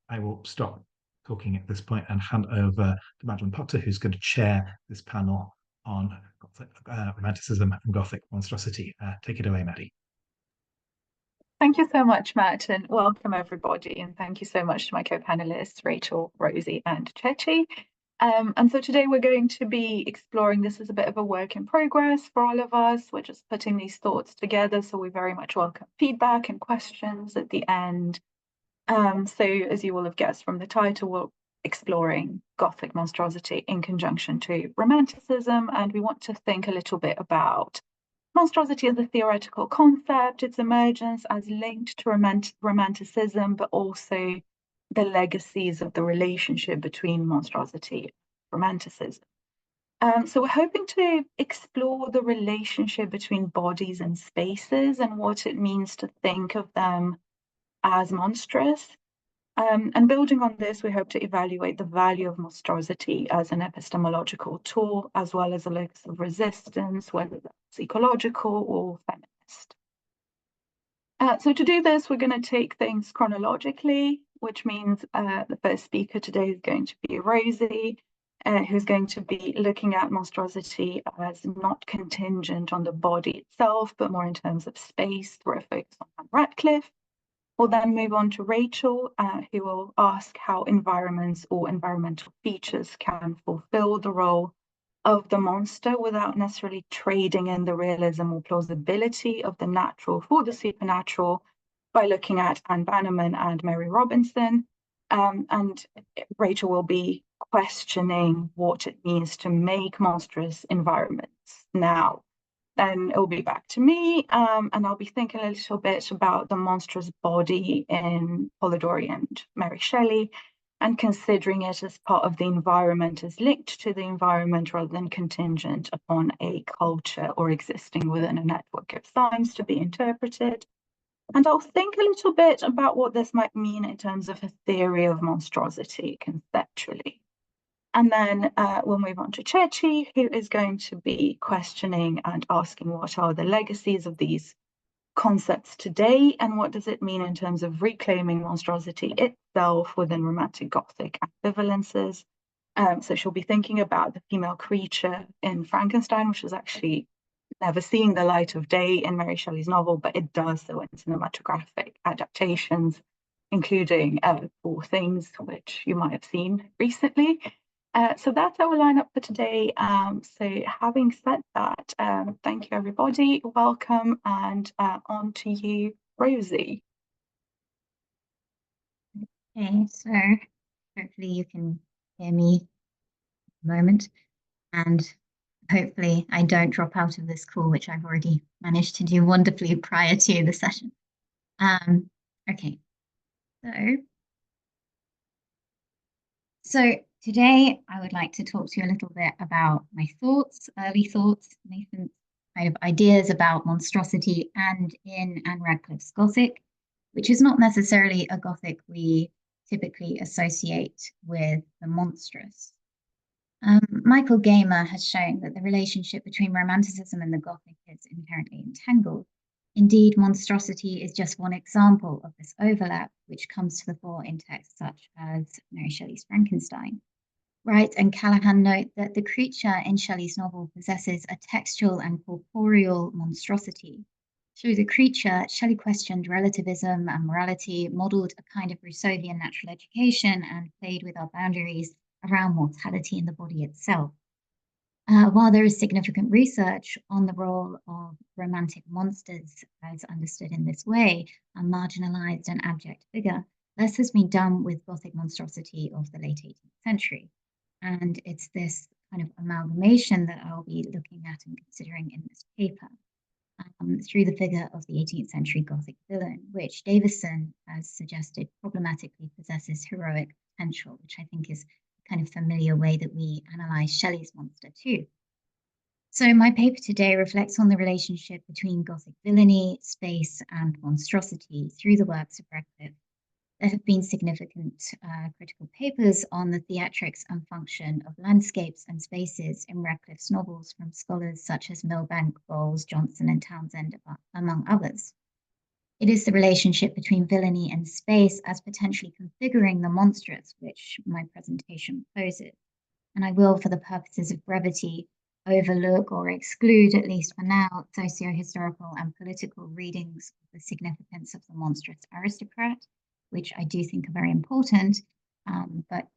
I will stop talking at this point and hand over to Madeline Potter, who's going to chair this panel on Romanticism and Gothic monstrosity. Take it away, Maddie. Thank you so much, Matt, and welcome everybody. And thank you so much to my co-panelists, Rachel, Rosie, and Chechi. And so today we're going to be exploring this as a bit of a work in progress for all of us. We're just putting these thoughts together, so we very much welcome feedback and questions at the end. So as you will have guessed from the title, we're exploring Gothic monstrosity in conjunction to Romanticism, and we want to think a little bit about monstrosity as a theoretical concept, its emergence as linked to Romanticism, but also the legacies of the relationship between monstrosity and Romanticism. So we're hoping to explore the relationship between bodies and spaces and what it means to think of them as monstrous. And building on this, we hope to evaluate the value of monstrosity as an epistemological tool, as well as a locus of resistance, whether that's ecological or feminist. So to do this, we're going to take things chronologically, which means the first speaker today is going to be Rosie, who's going to be looking at monstrosity as not contingent on the body itself, but more in terms of space through a focus on Ann Radcliffe. We'll then move on to Rachel, who will ask how environments or environmental features can fulfill the role of the monster without necessarily trading in the realism or plausibility of the natural for the supernatural, by looking at Anne Bannerman and Mary Robinson. And Rachel will be questioning what it means to make monstrous environments now. Then it will be back to me, and I'll be thinking a little bit about the monstrous body in Polidori and Mary Shelley, and considering it as part of the environment, as linked to the environment rather than contingent upon a culture or existing within a network of signs to be interpreted. And I'll think a little bit about what this might mean in terms of a theory of monstrosity conceptually. And then we'll move on to Chechi, who is going to be questioning and asking what are the legacies of these concepts today, and what does it mean in terms of reclaiming monstrosity itself within Romantic Gothic ambivalences. So she'll be thinking about the female creature in Frankenstein, which is actually never seeing the light of day in Mary Shelley's novel, but it does so in cinematographic adaptations, including Poor Things, which you might have seen recently. So that's our lineup for today. So having said that, thank you everybody, welcome, and on to you, Rosie. Okay, so hopefully you can hear me a moment, and hopefully I don't drop out of this call, which I've already managed to do wonderfully prior to the session. Okay, so today I would like to talk to you a little bit about my thoughts, early thoughts, Nathan's kind of ideas about monstrosity and in Ann Radcliffe's Gothic, which is not necessarily a Gothic we typically associate with the monstrous. Michael Gamer has shown that the relationship between Romanticism and the Gothic is inherently entangled. Indeed, monstrosity is just one example of this overlap, which comes to the fore in texts such as Mary Shelley's Frankenstein. Wright and Callahan note that the creature in Shelley's novel possesses a textual and corporeal monstrosity. Through the creature, Shelley questioned relativism and morality, modelled a kind of Rousseauian natural education, and played with our boundaries around mortality in the body itself. While there is significant research on the role of romantic monsters as understood in this way, a marginalized and abject figure, less has been done with Gothic monstrosity of the late 18th century. And it's this kind of amalgamation that I'll be looking at and considering in this paper, through the figure of the 18th century Gothic villain, which Davison has suggested problematically possesses heroic potential, which I think is kind of familiar way that we analyze Shelley's monster too. So my paper today reflects on the relationship between Gothic villainy, space, and monstrosity through the works of Radcliffe. There have been significant critical papers on the theatrics and function of landscapes and spaces in Radcliffe's novels from scholars such as Milbank, Bowles, Johnson, and Townsend, among others. It is the relationship between villainy and space as potentially configuring the monstrous, which my presentation poses. And I will, for the purposes of brevity, overlook or exclude, at least for now, socio-historical and political readings of the significance of the monstrous aristocrat, which I do think are very important, but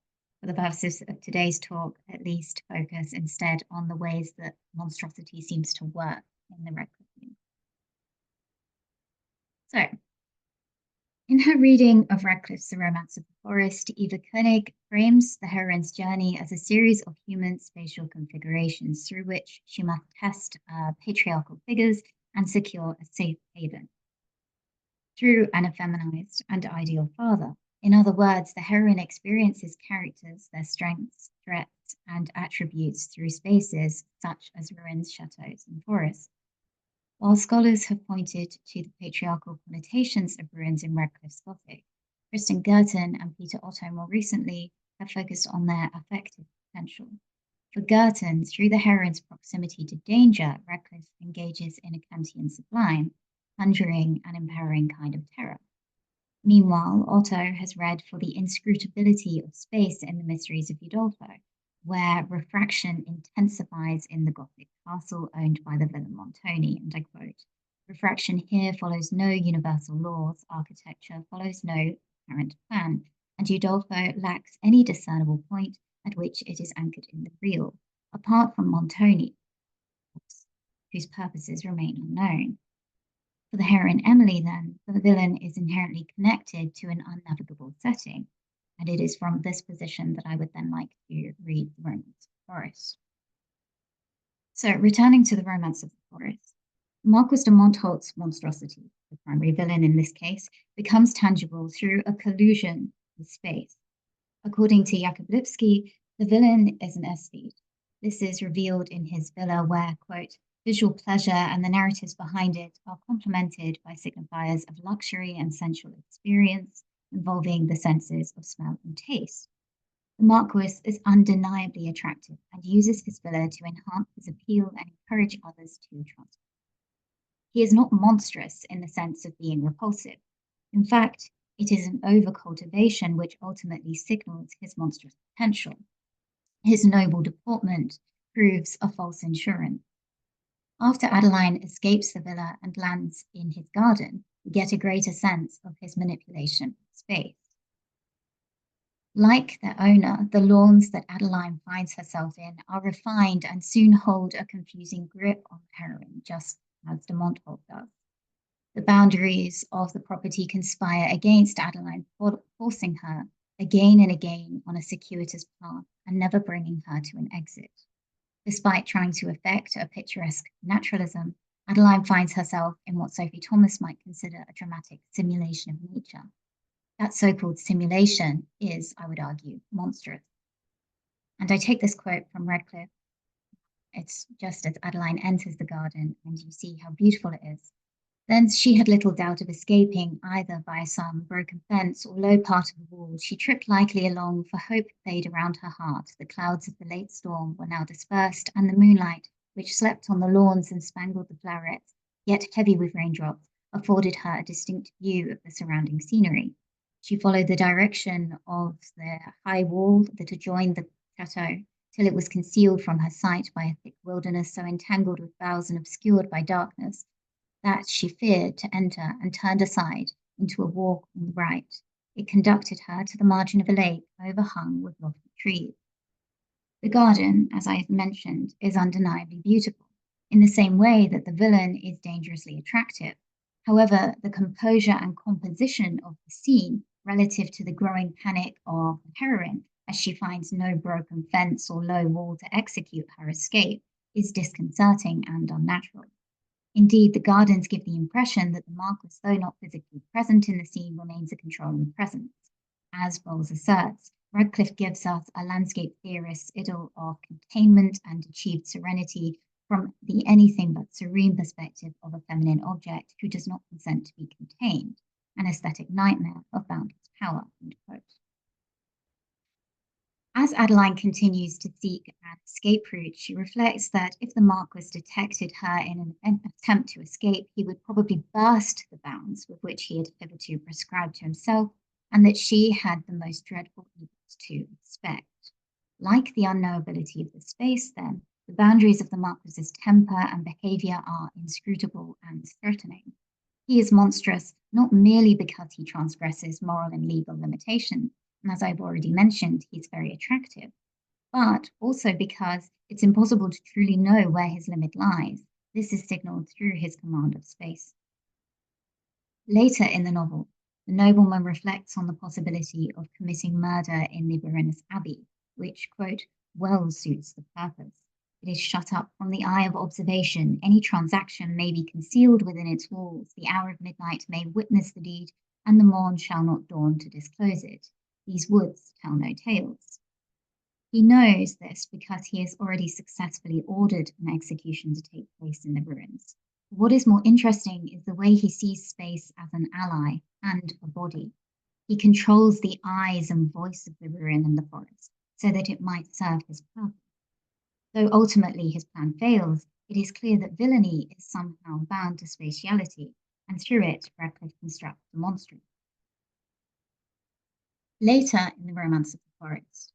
for the purposes of today's talk, at least focus instead on the ways that monstrosity seems to work in the Radcliffe. So, in her reading of Radcliffe's The Romance of the Forest, Eva Koenig frames the heroine's journey as a series of human spatial configurations through which she must test patriarchal figures and secure a safe haven through an effeminized and ideal father. In other words, the heroine experiences characters, their strengths, threats, and attributes through spaces such as ruins, chateaux, and forests. While scholars have pointed to the patriarchal connotations of ruins in Radcliffe's Gothic, Kristen Girton and Peter Otto more recently have focused on their affective potential. For Girton, through the heroine's proximity to danger, Radcliffe engages in a Kantian sublime, conjuring an empowering kind of terror. Meanwhile, Otto has read for the inscrutability of space in the Mysteries of Udolpho, where refraction intensifies in the Gothic castle owned by the villain Montoni, and I quote, "Refraction here follows no universal laws, architecture follows no apparent plan, and Udolpho lacks any discernible point at which it is anchored in the real, apart from Montoni, whose purposes remain unknown." For the heroine Emily, then, the villain is inherently connected to an unnavigable setting, and it is from this position that I would then like to read The Romance of the Forest. So, returning to The Romance of the Forest, Marquis de Montholt's monstrosity, the primary villain in this case, becomes tangible through a collusion with space. According to Jakub Lipski, the villain is an aesthete. This is revealed in his villa where, quote, "visual pleasure and the narratives behind it are complemented by signifiers of luxury and sensual experience involving the senses of smell and taste." The Marquis is undeniably attractive and uses his villa to enhance his appeal and encourage others to trust. He is not monstrous in the sense of being repulsive. In fact, it is an overcultivation which ultimately signals his monstrous potential. His noble deportment proves a false insurance. After Adeline escapes the villa and lands in his garden, we get a greater sense of his manipulation of space. Like their owner, the lawns that Adeline finds herself in are refined and soon hold a confusing grip on the heroine, just as de Montfort does. The boundaries of the property conspire against Adeline, forcing her again and again on a circuitous path and never bringing her to an exit. Despite trying to effect a picturesque naturalism, Adeline finds herself in what Sophie Thomas might consider a dramatic simulation of nature. That so-called simulation is, I would argue, monstrous. And I take this quote from Radcliffe. It's just as Adeline enters the garden and you see how beautiful it is. Then she had little doubt of escaping either by some broken fence or low part of the wall. She tripped lightly along, for hope played around her heart. The clouds of the late storm were now dispersed, and the moonlight, which slept on the lawns and spangled the flowerets, yet heavy with raindrops, afforded her a distinct view of the surrounding scenery. She followed the direction of the high wall that adjoined the chateau, till it was concealed from her sight by a thick wilderness so entangled with boughs and obscured by darkness that she feared to enter, and turned aside into a walk on the right. It conducted her to the margin of a lake overhung with lofty trees. The garden, as I have mentioned, is undeniably beautiful, in the same way that the villain is dangerously attractive. However, the composure and composition of the scene relative to the growing panic of the heroine, as she finds no broken fence or low wall to execute her escape, is disconcerting and unnatural. Indeed, the gardens give the impression that the Marquis, though not physically present in the scene, remains a controlling presence. As Bowles asserts, Radcliffe gives us a landscape theorist's idyll of containment and achieved serenity from the anything but serene perspective of a feminine object who does not consent to be contained, an aesthetic nightmare of boundless power. As as Adeline continues to seek an escape route, she reflects that if the Marquis detected her in an attempt to escape, he would probably burst the bounds with which he had hitherto prescribed to himself, and that she had the most dreadful evils to expect. Like the unknowability of the space, then, the boundaries of the Marquis's temper and behaviour are inscrutable and threatening. He is monstrous not merely because he transgresses moral and legal limitations, and as I've already mentioned, he's very attractive, but also because it's impossible to truly know where his limit lies. This is signalled through his command of space. Later in the novel, the nobleman reflects on the possibility of committing murder in the Varennes Abbey, which, quote, well suits the purpose. It is shut up from the eye of observation. Any transaction may be concealed within its walls. The hour of midnight may witness the deed, and the morn shall not dawn to disclose it. These woods tell no tales. He knows this because he has already successfully ordered an execution to take place in the ruins. What is more interesting is the way he sees space as an ally and a body. He controls the eyes and voice of the ruin and the forest so that it might serve his purpose. Though ultimately his plan fails, it is clear that villainy is somehow bound to spatiality, and through it, Radcliffe constructs the monstrous. Later in the Romance of the Forest,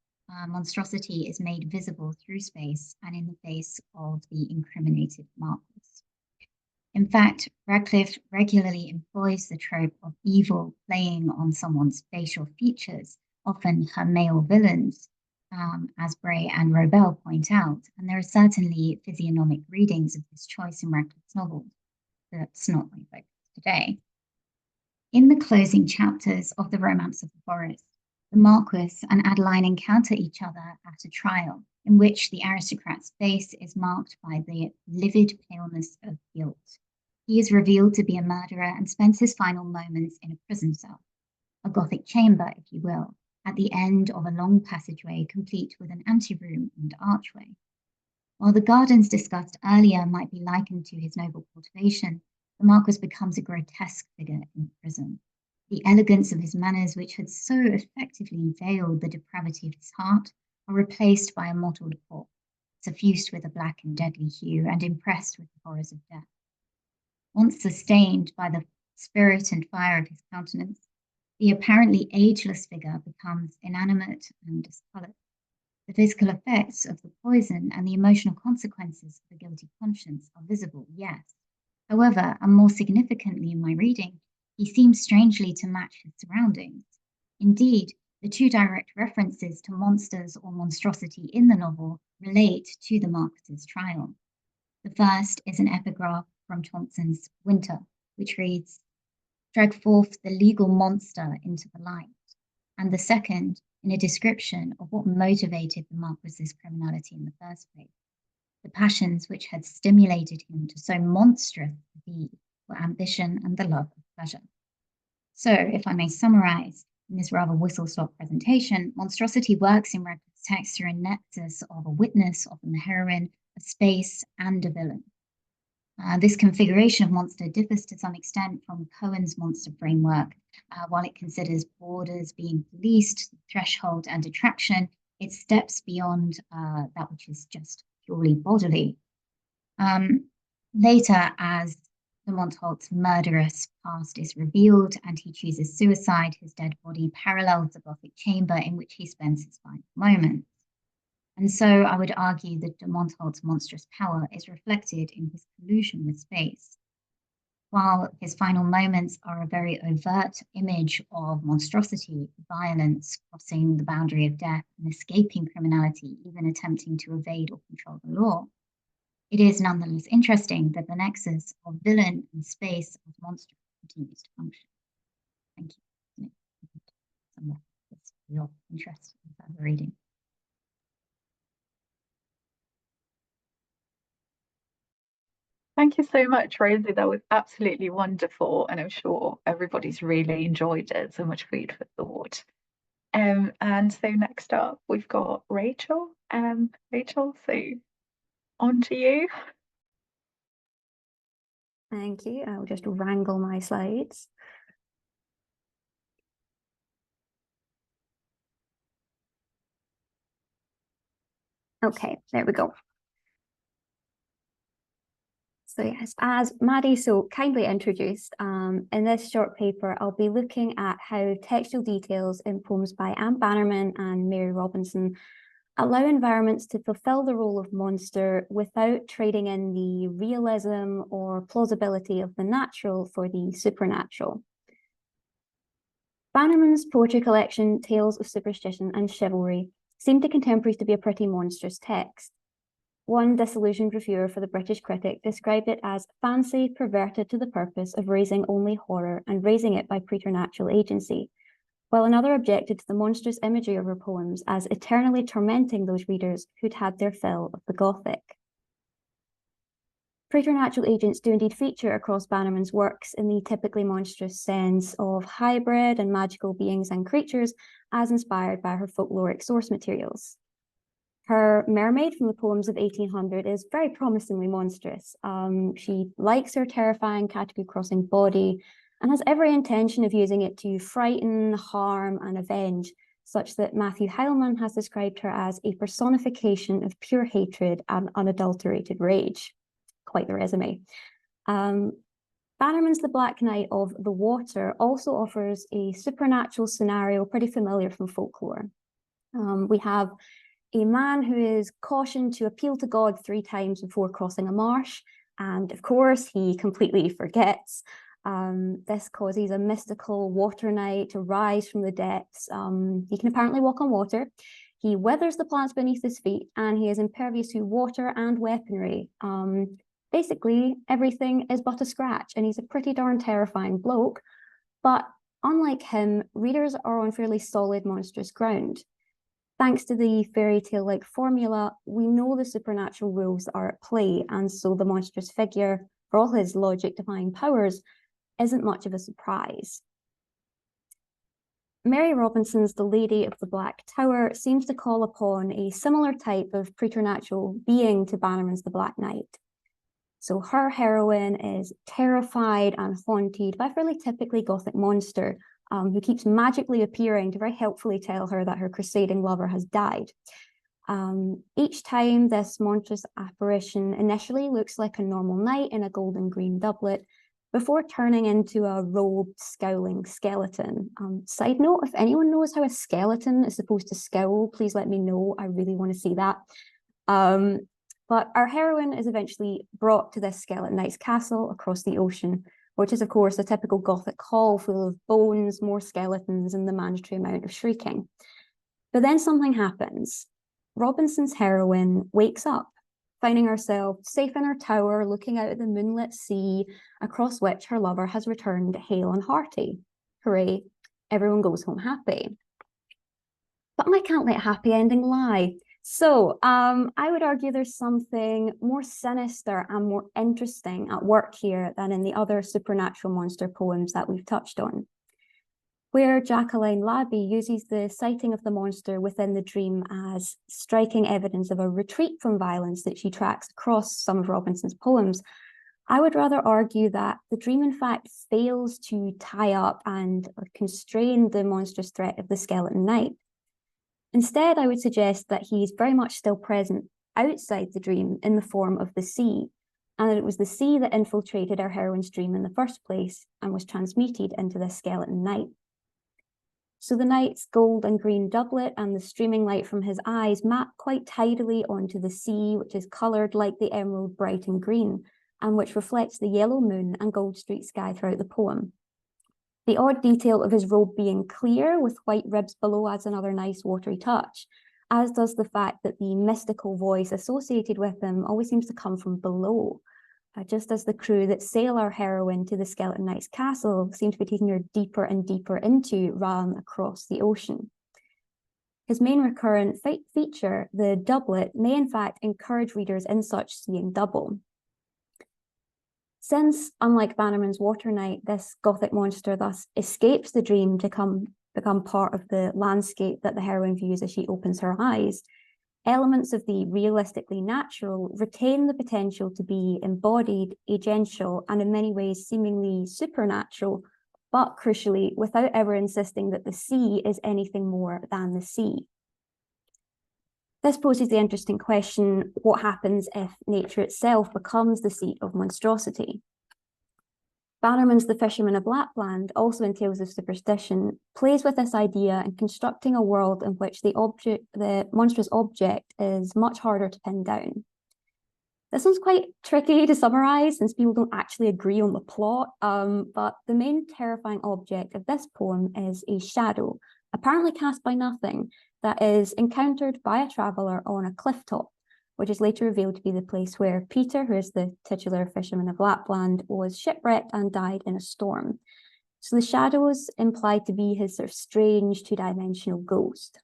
monstrosity is made visible through space and in the face of the incriminated Marquis. In fact, Radcliffe regularly employs the trope of evil playing on someone's facial features, often her male villains, as Bray and Robel point out, and there are certainly physiognomic readings of this choice in Radcliffe's novels. That's not my focus today. In the closing chapters of the Romance of the Forest, the Marquis and Adeline encounter each other at a trial in which the aristocrat's face is marked by the livid paleness of guilt. He is revealed to be a murderer and spends his final moments in a prison cell, a Gothic chamber, if you will, at the end of a long passageway complete with an anteroom and archway. While the gardens discussed earlier might be likened to his noble cultivation, the Marquis becomes a grotesque figure in prison. The elegance of his manners, which had so effectively veiled the depravity of his heart, are replaced by a mottled corpse, suffused with a black and deadly hue and impressed with the horrors of death. Once sustained by the spirit and fire of his countenance, the apparently ageless figure becomes inanimate and discoloured. The physical effects of the poison and the emotional consequences of a guilty conscience are visible, yes. However, and more significantly in my reading, he seems strangely to match his surroundings. Indeed, the two direct references to monsters or monstrosity in the novel relate to the Marquis's trial. The first is an epigraph from Thompson's Winter, which reads, "Drag forth the legal monster into the light," and the second in a description of what motivated the Marquis's criminality in the first place. The passions which had stimulated him to so monstrous a deed were ambition and the love of pleasure. So, if I may summarize, in this rather whistle-stop presentation, monstrosity works in Radcliffe's text through a nexus of a witness, often the heroine, a space, and a villain. This configuration of monster differs to some extent from Cohen's monster framework. While it considers borders being policed, threshold, and attraction, it steps beyond that which is just purely bodily. Later, as the Montholt's murderous past is revealed and he chooses suicide, his dead body parallels the Gothic chamber in which he spends his final moments. And so I would argue that de Montholt's monstrous power is reflected in his collusion with space. While his final moments are a very overt image of monstrosity, violence, crossing the boundary of death, and escaping criminality, even attempting to evade or control the law, it is nonetheless interesting that the nexus of villain and space as monster continues to function. Thank you. That's for your interest in further reading. Thank you so much, Rosie. That was absolutely wonderful, and I'm sure everybody's really enjoyed it. So much food for thought. And so next up, we've got Rachel. Rachel, so on to you. Thank you. I'll just wrangle my slides. Okay, there we go. So yes, as Maddie so kindly introduced, in this short paper, I'll be looking at how textual details in poems by Anne Bannerman and Mary Robinson allow environments to fulfill the role of monster without trading in the realism or plausibility of the natural for the supernatural. Bannerman's poetry collection, Tales of Superstition and Chivalry, seemed to contemporaries to be a pretty monstrous text. One disillusioned reviewer for the British Critic described it as fancy perverted to the purpose of raising only horror and raising it by preternatural agency, while another objected to the monstrous imagery of her poems as eternally tormenting those readers who'd had their fill of the Gothic. Preternatural agents do indeed feature across Bannerman's works in the typically monstrous sense of hybrid and magical beings and creatures as inspired by her folkloric source materials. Her mermaid from the poems of 1800 is very promisingly monstrous. She likes her terrifying category-crossing body and has every intention of using it to frighten, harm, and avenge, such that Matthew Heilman has described her as a personification of pure hatred and unadulterated rage. Quite the resume. Bannerman's The Black Knight of the Water also offers a supernatural scenario pretty familiar from folklore. We have a man who is cautioned to appeal to God 3 times before crossing a marsh, and of course he completely forgets. This causes a mystical water knight to rise from the depths. He can apparently walk on water. He weathers the plants beneath his feet, and he is impervious to water and weaponry. Basically, everything is but a scratch, and he's a pretty darn terrifying bloke. But unlike him, readers are on fairly solid monstrous ground. Thanks to the fairy tale-like formula, we know the supernatural rules are at play, and so the monstrous figure, for all his logic-defying powers, isn't much of a surprise. Mary Robinson's The Lady of the Black Tower seems to call upon a similar type of preternatural being to Bannerman's The Black Knight. So her heroine is terrified and haunted by a fairly typically Gothic monster, who keeps magically appearing to very helpfully tell her that her crusading lover has died. Each time this monstrous apparition initially looks like a normal knight in a gold and green doublet, before turning into a robed, scowling skeleton. Side note, if anyone knows how a skeleton is supposed to scowl, please let me know. I really want to see that. But our heroine is eventually brought to this skeleton knight's castle across the ocean, which is, of course, a typical Gothic hall full of bones, more skeletons, and the mandatory amount of shrieking. But then something happens. Robinson's heroine wakes up, finding herself safe in her tower, looking out at the moonlit sea, across which her lover has returned hale and hearty. Hooray, everyone goes home happy. But I can't let a happy ending lie. So I would argue there's something more sinister and more interesting at work here than in the other supernatural monster poems that we've touched on, where Jacqueline Labby uses the sighting of the monster within the dream as striking evidence of a retreat from violence that she tracks across some of Robinson's poems. I would rather argue that the dream, in fact, fails to tie up and constrain the monstrous threat of the skeleton knight. Instead, I would suggest that he's very much still present outside the dream in the form of the sea, and that it was the sea that infiltrated our heroine's dream in the first place and was transmuted into this skeleton knight. So the knight's gold and green doublet and the streaming light from his eyes map quite tidily onto the sea, which is coloured like the emerald bright and green, and which reflects the yellow moon and gold streaked sky throughout the poem. The odd detail of his robe being clear with white ribs below adds another nice watery touch, as does the fact that the mystical voice associated with him always seems to come from below, just as the crew that sail our heroine to the skeleton knight's castle seem to be taking her deeper and deeper into rather than across the ocean. His main recurrent feature, the doublet, may in fact encourage readers in such seeing double. Since, unlike Bannerman's Water Knight, this Gothic monster thus escapes the dream to become part of the landscape that the heroine views as she opens her eyes, elements of the realistically natural retain the potential to be embodied, agential, and in many ways seemingly supernatural, but crucially, without ever insisting that the sea is anything more than the sea. This poses the interesting question, what happens if nature itself becomes the seat of monstrosity? Bannerman's The Fisherman of Lapland, also in Tales of Superstition, plays with this idea in constructing a world in which the monstrous object is much harder to pin down. This one's quite tricky to summarise since people don't actually agree on the plot, but the main terrifying object of this poem is a shadow, apparently cast by nothing, that is encountered by a traveller on a cliff top, which is later revealed to be the place where Peter, who is the titular fisherman of Lapland, was shipwrecked and died in a storm. So the shadow is implied to be his sort of strange two-dimensional ghost.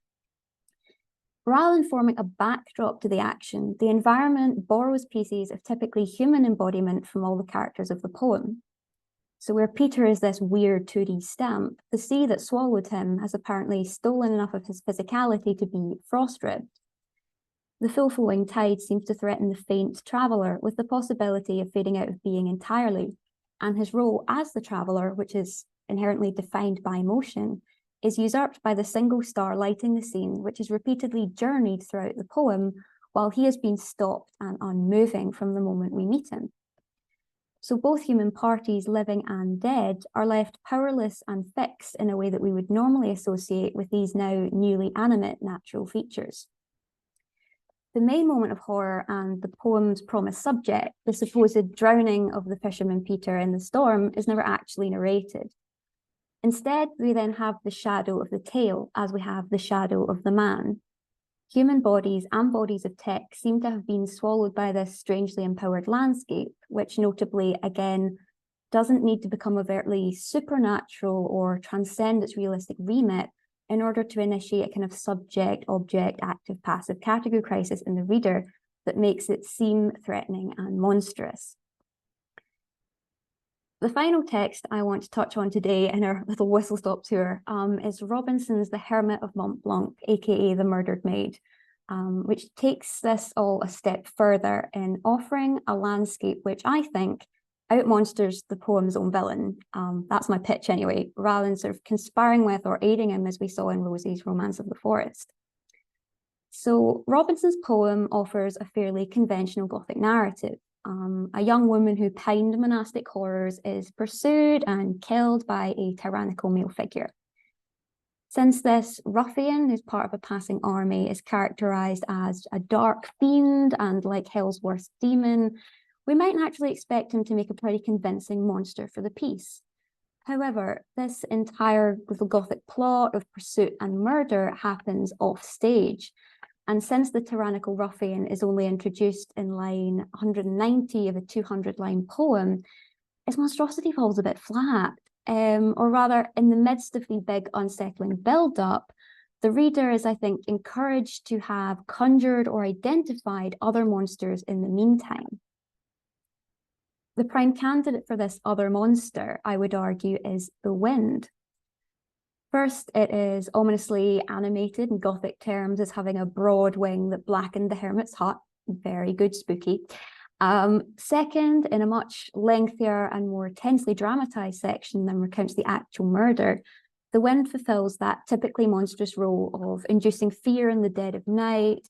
Rather than forming a backdrop to the action, the environment borrows pieces of typically human embodiment from all the characters of the poem. So where Peter is this weird 2D stamp, the sea that swallowed him has apparently stolen enough of his physicality to be frost-ribbed. The full flowing tide seems to threaten the faint traveller with the possibility of fading out of being entirely, and his role as the traveller, which is inherently defined by motion, is usurped by the single star lighting the scene, which is repeatedly journeyed throughout the poem while he has been stopped and unmoving from the moment we meet him. So both human parties, living and dead, are left powerless and fixed in a way that we would normally associate with these now newly animate natural features. The main moment of horror and the poem's promised subject, the supposed drowning of the fisherman Peter in the storm, is never actually narrated. Instead, we then have the shadow of the tale, as we have the shadow of the man. Human bodies and bodies of tech seem to have been swallowed by this strangely empowered landscape, which notably, again, doesn't need to become overtly supernatural or transcend its realistic remit in order to initiate a kind of subject, object, active, passive category crisis in the reader that makes it seem threatening and monstrous. The final text I want to touch on today in our little whistle-stop tour is Robinson's The Hermit of Mont Blanc, aka The Murdered Maid, which takes this all a step further in offering a landscape which I think outmonsters the poem's own villain. That's my pitch anyway, rather than sort of conspiring with or aiding him as we saw in Rosie's Romance of the Forest. So Robinson's poem offers a fairly conventional Gothic narrative. A young woman who pined monastic horrors is pursued and killed by a tyrannical male figure. Since this ruffian, who's part of a passing army, is characterized as a dark fiend and like hell's worst demon, we might naturally expect him to make a pretty convincing monster for the piece. However, this entire little Gothic plot of pursuit and murder happens off stage. And since the tyrannical ruffian is only introduced in line 190 of a 200-line poem, its monstrosity falls a bit flat. Or rather, in the midst of the big unsettling build-up, the reader is, I think, encouraged to have conjured or identified other monsters in the meantime. The prime candidate for this other monster, I would argue, is the wind. First, it is ominously animated in Gothic terms as having a broad wing that blackened the hermit's hut. Very good, spooky. Second, in a much lengthier and more tensely dramatized section than recounts the actual murder, the wind fulfills that typically monstrous role of inducing fear in the dead of night,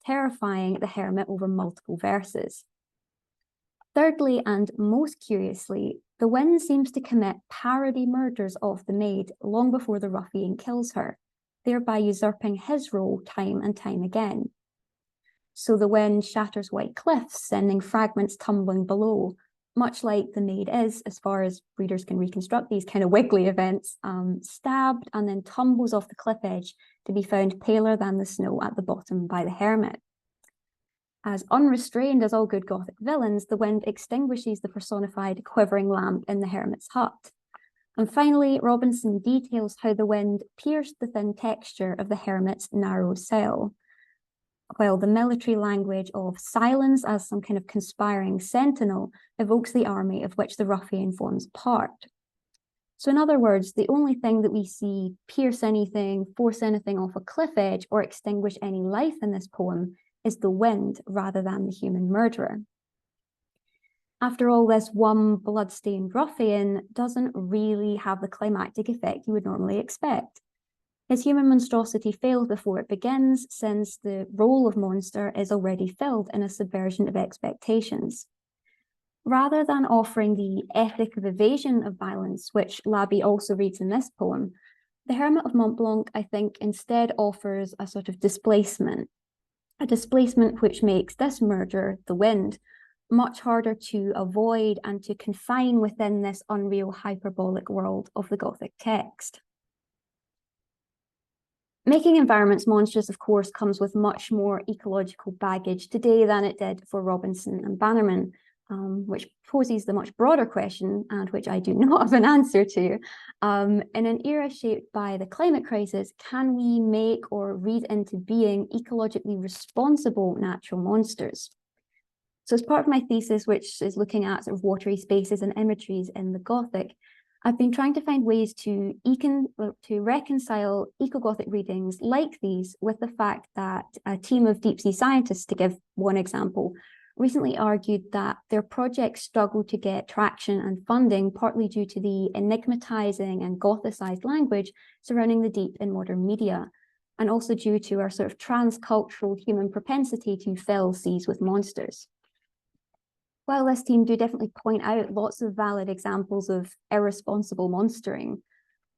terrifying the hermit over multiple verses. Thirdly, and most curiously, the wind seems to commit parody murders of the maid long before the ruffian kills her, thereby usurping his role time and time again. So the wind shatters white cliffs, sending fragments tumbling below, much like the maid is, as far as readers can reconstruct these kind of wiggly events, stabbed and then tumbles off the cliff edge to be found paler than the snow at the bottom by the hermit. As unrestrained as all good Gothic villains, the wind extinguishes the personified quivering lamp in the hermit's hut. And finally, Robinson details how the wind pierced the thin texture of the hermit's narrow cell, while the military language of silence as some kind of conspiring sentinel evokes the army of which the ruffian forms part. So in other words, the only thing that we see pierce anything, force anything off a cliff edge, or extinguish any life in this poem is the wind rather than the human murderer. After all, this one blood-stained ruffian doesn't really have the climactic effect you would normally expect. Is human monstrosity failed before it begins, since the role of monster is already filled in a subversion of expectations? Rather than offering the ethic of evasion of violence, which Labi also reads in this poem, the Hermit of Montblanc, I think, instead offers a sort of displacement, a displacement which makes this murder, the wind, much harder to avoid and to confine within this unreal hyperbolic world of the Gothic text. Making environments monstrous, of course, comes with much more ecological baggage today than it did for Robinson and Bannerman, which poses the much broader question, and which I do not have an answer to. In an era shaped by the climate crisis, can we make or read into being ecologically responsible natural monsters? So as part of my thesis, which is looking at sort of watery spaces and imageries in the Gothic, I've been trying to find ways to reconcile eco-Gothic readings like these with the fact that a team of deep sea scientists, to give one example, recently argued that their projects struggled to get traction and funding, partly due to the enigmatizing and Gothicized language surrounding the deep in modern media, and also due to our sort of transcultural human propensity to fill seas with monsters. While this team do definitely point out lots of valid examples of irresponsible monstering,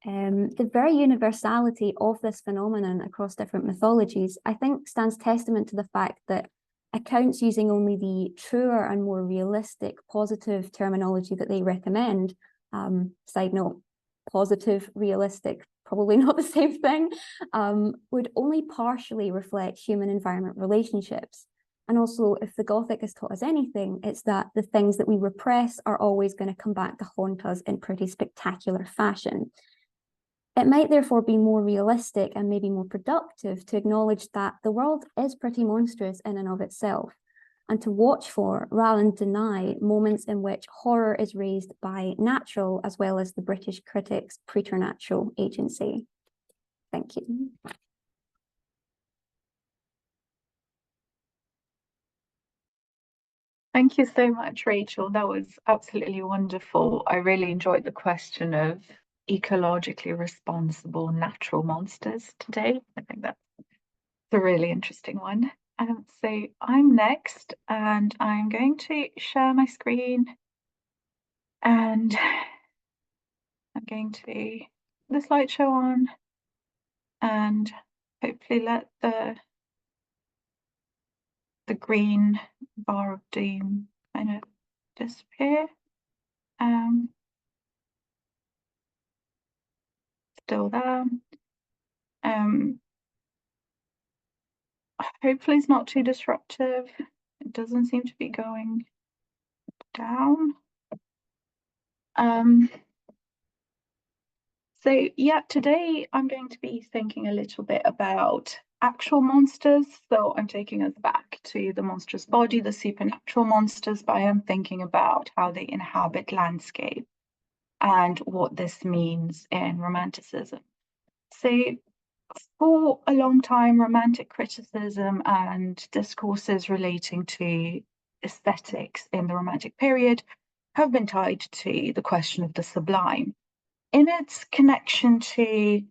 the very universality of this phenomenon across different mythologies, I think, stands testament to the fact that accounts using only the truer and more realistic positive terminology that they recommend, side note, positive, realistic, probably not the same thing, would only partially reflect human-environment relationships. And also, if the Gothic has taught us anything, it's that the things that we repress are always going to come back to haunt us in pretty spectacular fashion. It might therefore be more realistic and maybe more productive to acknowledge that the world is pretty monstrous in and of itself, and to watch for, rather than deny, moments in which horror is raised by natural as well as the British critics' preternatural agency. Thank you. Thank you so much, Rachel. That was absolutely wonderful. I really enjoyed the question of ecologically responsible natural monsters today. I think that's a really interesting one. So I'm next, and I'm going to share my screen, and I'm going to put the slideshow on and hopefully let the green bar of doom kind of disappear. Still there. Hopefully it's not too disruptive. It doesn't seem to be going down. So yeah, today I'm going to be thinking a little bit about actual monsters. So I'm taking us back to the monstrous body, the supernatural monsters, but I am thinking about how they inhabit landscape and what this means in Romanticism. So for a long time, Romantic criticism and discourses relating to aesthetics in the Romantic period have been tied to the question of the sublime. In its connection to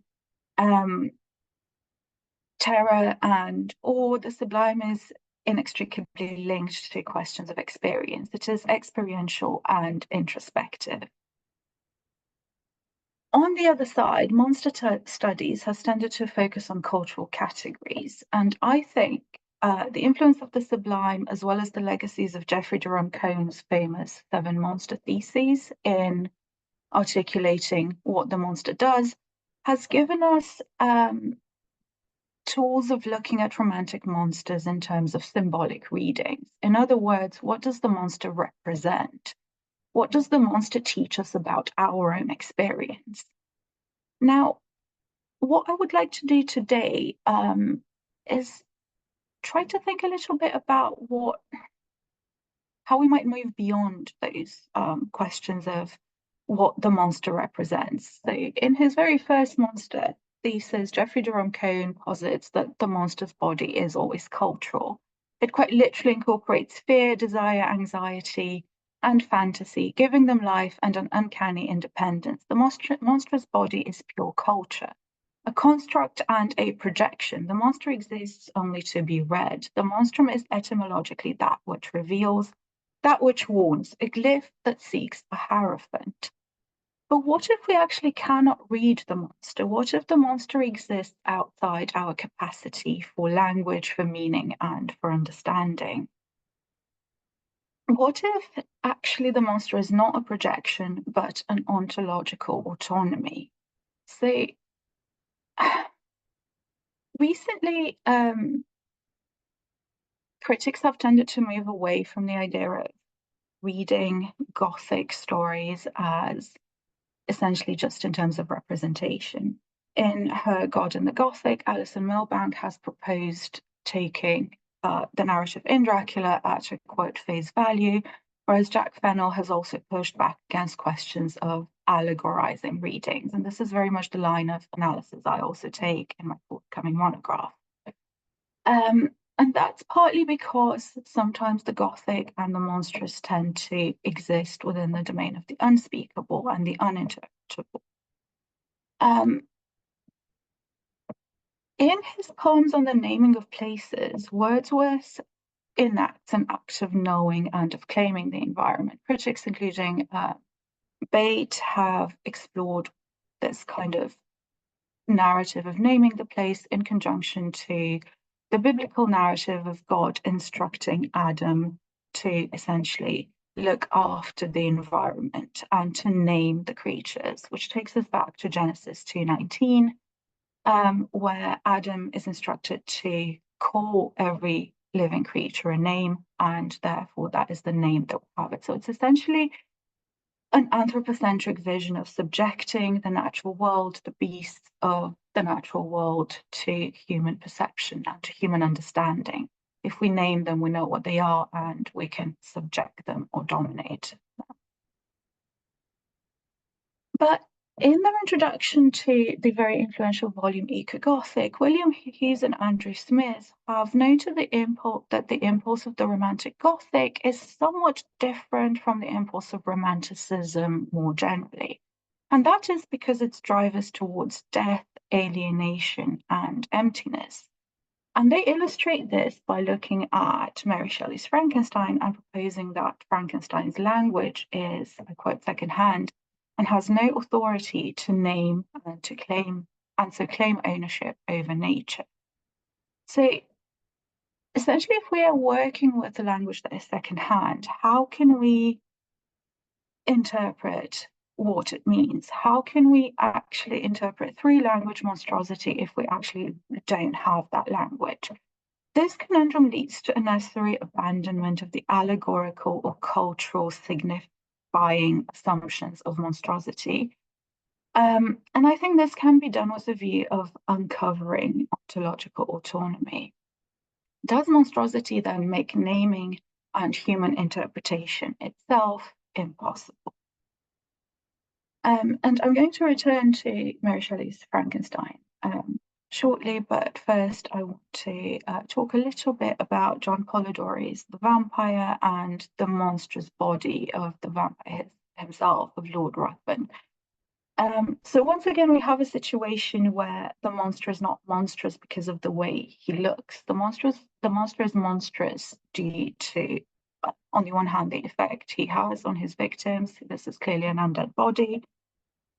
terror and awe, the sublime is inextricably linked to questions of experience. It is experiential and introspective. On the other side, monster studies has tended to focus on cultural categories, and I think the influence of the sublime, as well as the legacies of Geoffrey Jerome Cohen's famous 7 monster theses in articulating what the monster does, has given us tools of looking at romantic monsters in terms of symbolic readings. In other words, what does the monster represent? What does the monster teach us about our own experience? Now, what I would like to do today is try to think a little bit about how we might move beyond those questions of what the monster represents. So in his very first monster thesis, Geoffrey Jerome Cohen posits that the monster's body is always cultural. It quite literally incorporates fear, desire, anxiety, and fantasy, giving them life and an uncanny independence. The monstrous body is pure culture, a construct and a projection. The monster exists only to be read. The monstrum is etymologically that which reveals, that which warns, a glyph that seeks a hierophant. But what if we actually cannot read the monster? What if the monster exists outside our capacity for language, for meaning, and for understanding? What if actually the monster is not a projection, but an ontological autonomy? So recently, critics have tended to move away from the idea of reading Gothic stories as essentially just in terms of representation. In her God in the Gothic, Alison Milbank has proposed taking the narrative in Dracula at a quote face value, whereas Jack Fennell has also pushed back against questions of allegorizing readings. And this is very much the line of analysis I also take in my forthcoming monograph. And that's partly because sometimes the Gothic and the monstrous tend to exist within the domain of the unspeakable and the uninterpretable. In his poems on the naming of places, Wordsworth enacts an act of knowing and of claiming the environment. Critics, including Bate, have explored this kind of narrative of naming the place in conjunction to the biblical narrative of God instructing Adam to essentially look after the environment and to name the creatures, which takes us back to Genesis 2:19, where Adam is instructed to call every living creature a name, and therefore that is the name that we have it. So it's essentially an anthropocentric vision of subjecting the natural world, the beasts of the natural world, to human perception and to human understanding. If we name them, we know what they are and we can subject them or dominate them. But in their introduction to the very influential volume Eco-Gothic, William Hughes and Andrew Smith have noted that the impulse of the Romantic Gothic is somewhat different from the impulse of Romanticism more generally. And that is because its drive is towards death, alienation, and emptiness. And they illustrate this by looking at Mary Shelley's Frankenstein and proposing that Frankenstein's language is, I quote, secondhand, and has no authority to name and to claim, and so claim ownership over nature. So essentially, if we are working with a language that is secondhand, how can we interpret what it means? How can we actually interpret three-language monstrosity if we actually don't have that language? This conundrum leads to a necessary abandonment of the allegorical or cultural signifying assumptions of monstrosity. And I think this can be done with a view of uncovering ontological autonomy. Does monstrosity then make naming and human interpretation itself impossible? And I'm going to return to Mary Shelley's Frankenstein shortly, but first I want to talk a little bit about John Polidori's The Vampyre and the monstrous body of the vampire himself, of Lord Ruthven. So once again, we have a situation where the monster is not monstrous because of the way he looks. The monster is monstrous due to, on the one hand, the effect he has on his victims. This is clearly an undead body.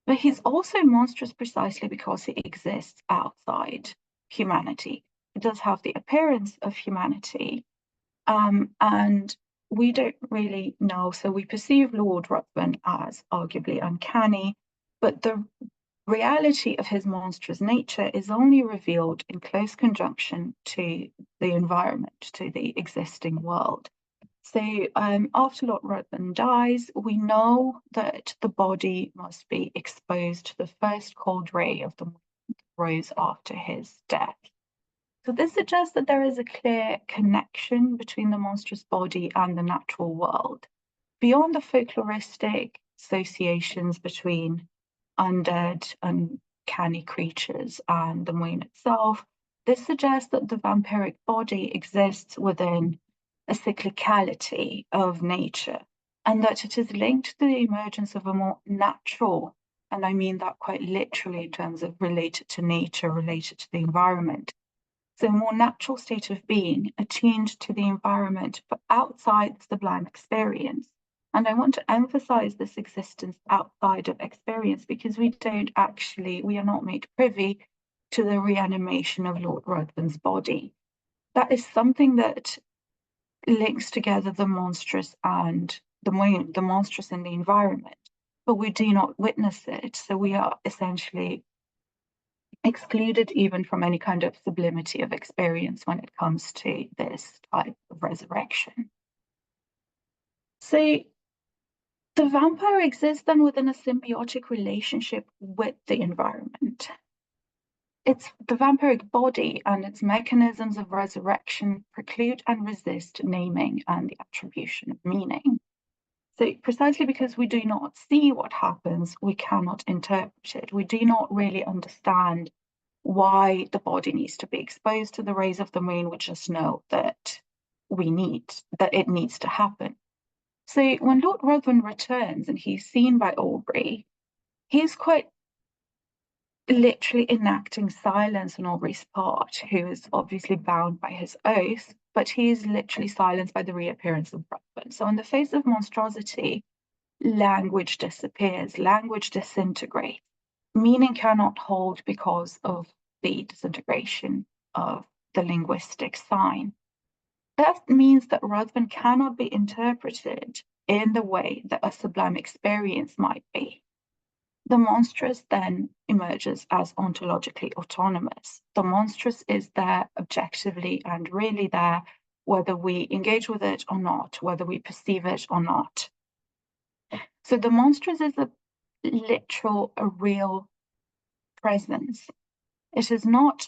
But he's also monstrous precisely because he exists outside humanity. He does have the appearance of humanity, and we don't really know. So we perceive Lord Ruthven as arguably uncanny, but the reality of his monstrous nature is only revealed in close conjunction to the environment, to the existing world. So after Lord Ruthven dies, we know that the body must be exposed to the first cold ray of the moon that rose after his death. So this suggests that there is a clear connection between the monstrous body and the natural world. Beyond the folkloristic associations between undead, uncanny creatures and the moon itself, this suggests that the vampiric body exists within a cyclicality of nature, and that it is linked to the emergence of a more natural and I mean that quite literally in terms of related to nature, related to the environment. So a more natural state of being, attuned to the environment, but outside the sublime experience. And I want to emphasize this existence outside of experience because we are not made privy to the reanimation of Lord Ruthven's body. That is something that links together the monstrous and the monstrous in the environment, but we do not witness it. So we are essentially excluded even from any kind of sublimity of experience when it comes to this type of resurrection. So the vampire exists then within a symbiotic relationship with the environment. It's the vampiric body and its mechanisms of resurrection preclude and resist naming and the attribution of meaning. So precisely because we do not see what happens, we cannot interpret it. We do not really understand why the body needs to be exposed to the rays of the moon. We just know that it needs to happen. So when Lord Ruthven returns and he's seen by Aubrey, he's quite literally enacting silence on Aubrey's part, who is obviously bound by his oath, but he is literally silenced by the reappearance of Ruthven. So in the face of monstrosity, language disappears, language disintegrates. Meaning cannot hold because of the disintegration of the linguistic sign. That means that Ruthven cannot be interpreted in the way that a sublime experience might be. The monstrous then emerges as ontologically autonomous. The monstrous is there objectively and really there, whether we engage with it or not, whether we perceive it or not. So the monstrous is a real presence. It is not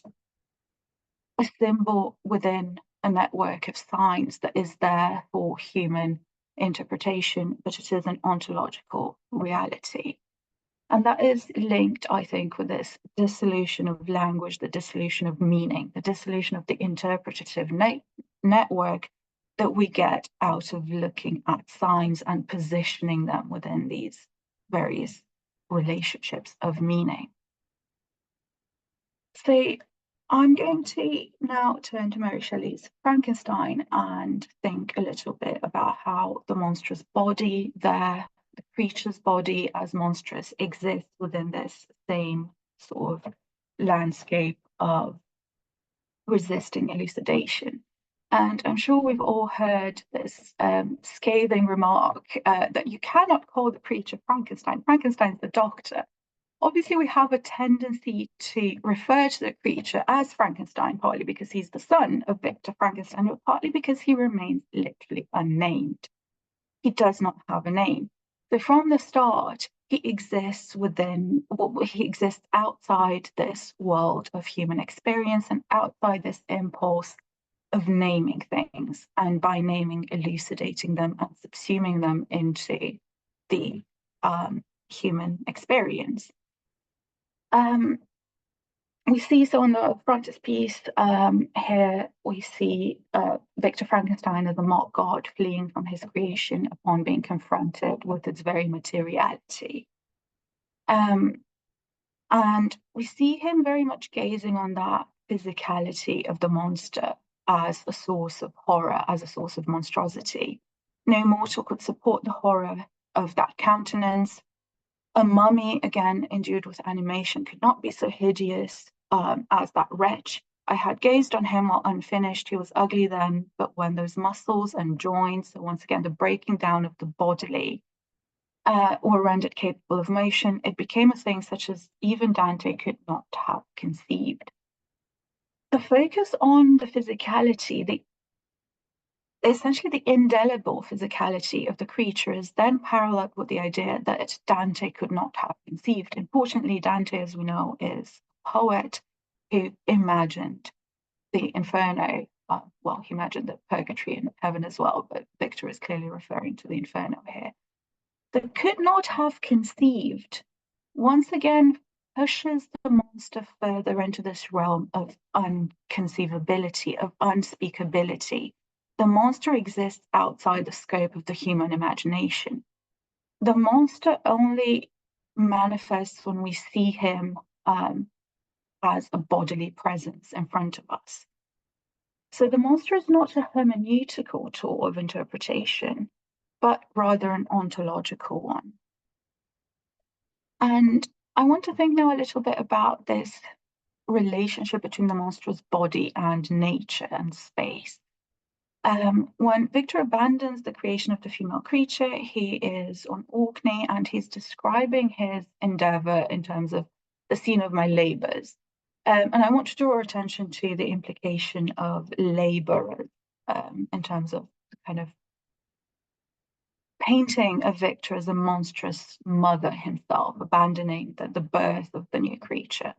a symbol within a network of signs that is there for human interpretation, but it is an ontological reality. And that is linked, I think, with this dissolution of language, the dissolution of meaning, the dissolution of the interpretative network that we get out of looking at signs and positioning them within these various relationships of meaning. So I'm going to now turn to Mary Shelley's Frankenstein and think a little bit about how the monstrous body there, the creature's body as monstrous, exists within this same sort of landscape of resisting elucidation. And I'm sure we've all heard this scathing remark that you cannot call the creature Frankenstein. Frankenstein's the doctor. Obviously, we have a tendency to refer to the creature as Frankenstein, partly because he's the son of Victor Frankenstein, but partly because he remains literally unnamed. He does not have a name. So from the start, he exists outside this world of human experience and outside this impulse of naming things, and by naming, elucidating them and subsuming them into the human experience. We see, so on the frontispiece here, we see Victor Frankenstein as a mock god fleeing from his creation upon being confronted with its very materiality. And we see him very much gazing on that physicality of the monster as a source of horror, as a source of monstrosity. No mortal could support the horror of that countenance. A mummy, again, endued with animation, could not be so hideous as that wretch. I had gazed on him while unfinished. He was ugly then, but when those muscles and joints, so once again, the breaking down of the bodily, were rendered capable of motion, it became a thing such as even Dante could not have conceived. The focus on the physicality, essentially the indelible physicality of the creature, is then paralleled with the idea that Dante could not have conceived. Importantly, Dante, as we know, is a poet who imagined the Inferno. Well, he imagined the purgatory and heaven as well, but Victor is clearly referring to the Inferno here. That could not have conceived, once again, pushes the monster further into this realm of unconceivability, of unspeakability. The monster exists outside the scope of the human imagination. The monster only manifests when we see him as a bodily presence in front of us. So the monster is not a hermeneutical tool of interpretation, but rather an ontological one. And I want to think now a little bit about this relationship between the monstrous body and nature and space. When Victor abandons the creation of the female creature, he is on Orkney and he's describing his endeavor in terms of the scene of my labors. And I want to draw attention to the implication of laborers in terms of the kind of painting of Victor as a monstrous mother himself, abandoning the birth of the new creature.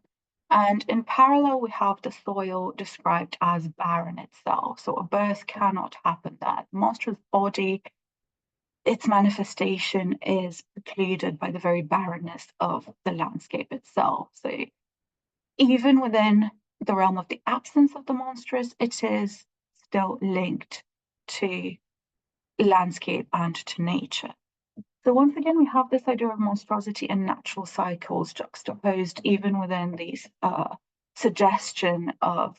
And in parallel, we have the soil described as barren itself. So a birth cannot happen there. The monstrous body, its manifestation is precluded by the very barrenness of the landscape itself. So even within the realm of the absence of the monstrous, it is still linked to landscape and to nature. So once again, we have this idea of monstrosity and natural cycles juxtaposed even within these suggestion of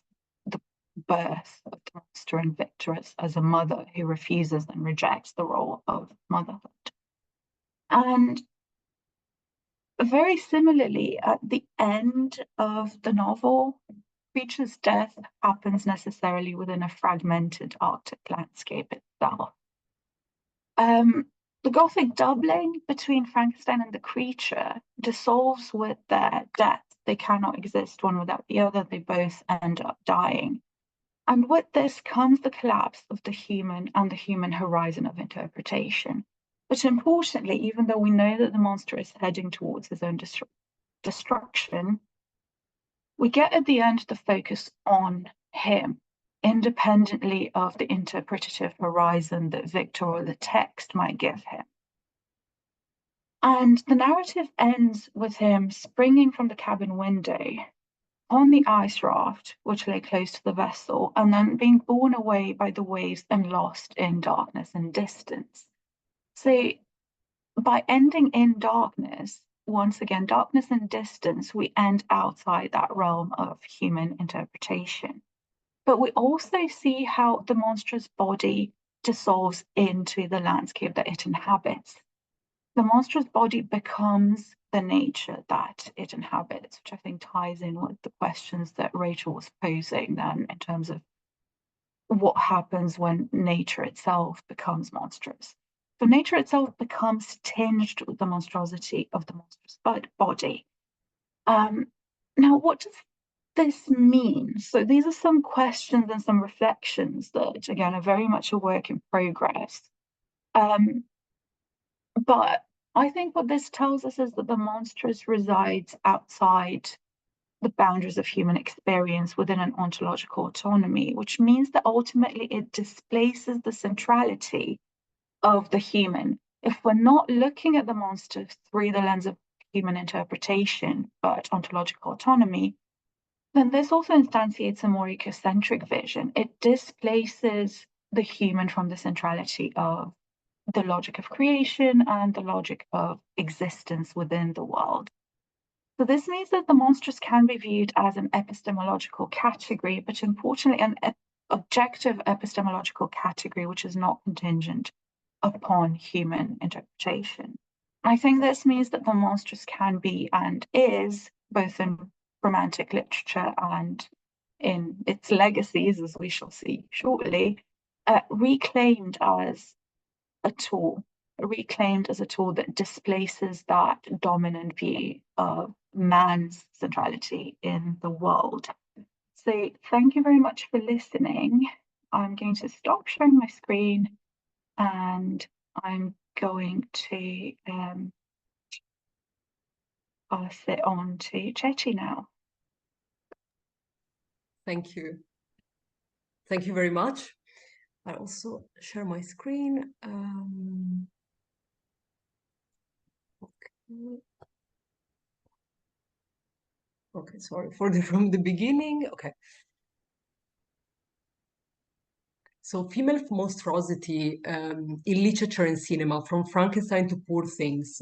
the birth of the monster and Victor as a mother who refuses and rejects the role of motherhood. And very similarly, at the end of the novel, creature's death happens necessarily within a fragmented Arctic landscape itself. The Gothic doubling between Frankenstein and the creature dissolves with their death. They cannot exist one without the other. They both end up dying. And with this comes the collapse of the human and the human horizon of interpretation. But importantly, even though we know that the monster is heading towards his own destruction, we get at the end the focus on him, independently of the interpretative horizon that Victor or the text might give him. And the narrative ends with him springing from the cabin window on the ice raft, which lay close to the vessel, and then being borne away by the waves and lost in darkness and distance. So by ending in darkness, once again, darkness and distance, we end outside that realm of human interpretation. But we also see how the monstrous body dissolves into the landscape that it inhabits. The monstrous body becomes the nature that it inhabits, which I think ties in with the questions that Rachel was posing then in terms of what happens when nature itself becomes monstrous. So nature itself becomes tinged with the monstrosity of the monstrous body. Now, what does this mean? So these are some questions and some reflections that, again, are very much a work in progress. But I think what this tells us is that the monstrous resides outside the boundaries of human experience within an ontological autonomy, which means that ultimately it displaces the centrality of the human. If we're not looking at the monster through the lens of human interpretation, but ontological autonomy, then this also instantiates a more ecocentric vision. It displaces the human from the centrality of the logic of creation and the logic of existence within the world. So this means that the monstrous can be viewed as an epistemological category, but importantly, an objective epistemological category, which is not contingent upon human interpretation. I think this means that the monstrous can be and is, both in Romantic literature and in its legacies, as we shall see shortly, reclaimed as a tool that displaces that dominant view of man's centrality in the world. So thank you very much for listening. I'm going to stop sharing my screen and I'm going to pass it on to Chetty now. Thank you. Thank you very much. I also share my screen. Okay, sorry from the beginning. Okay. So female monstrosity in literature and cinema, from Frankenstein to Poor Things.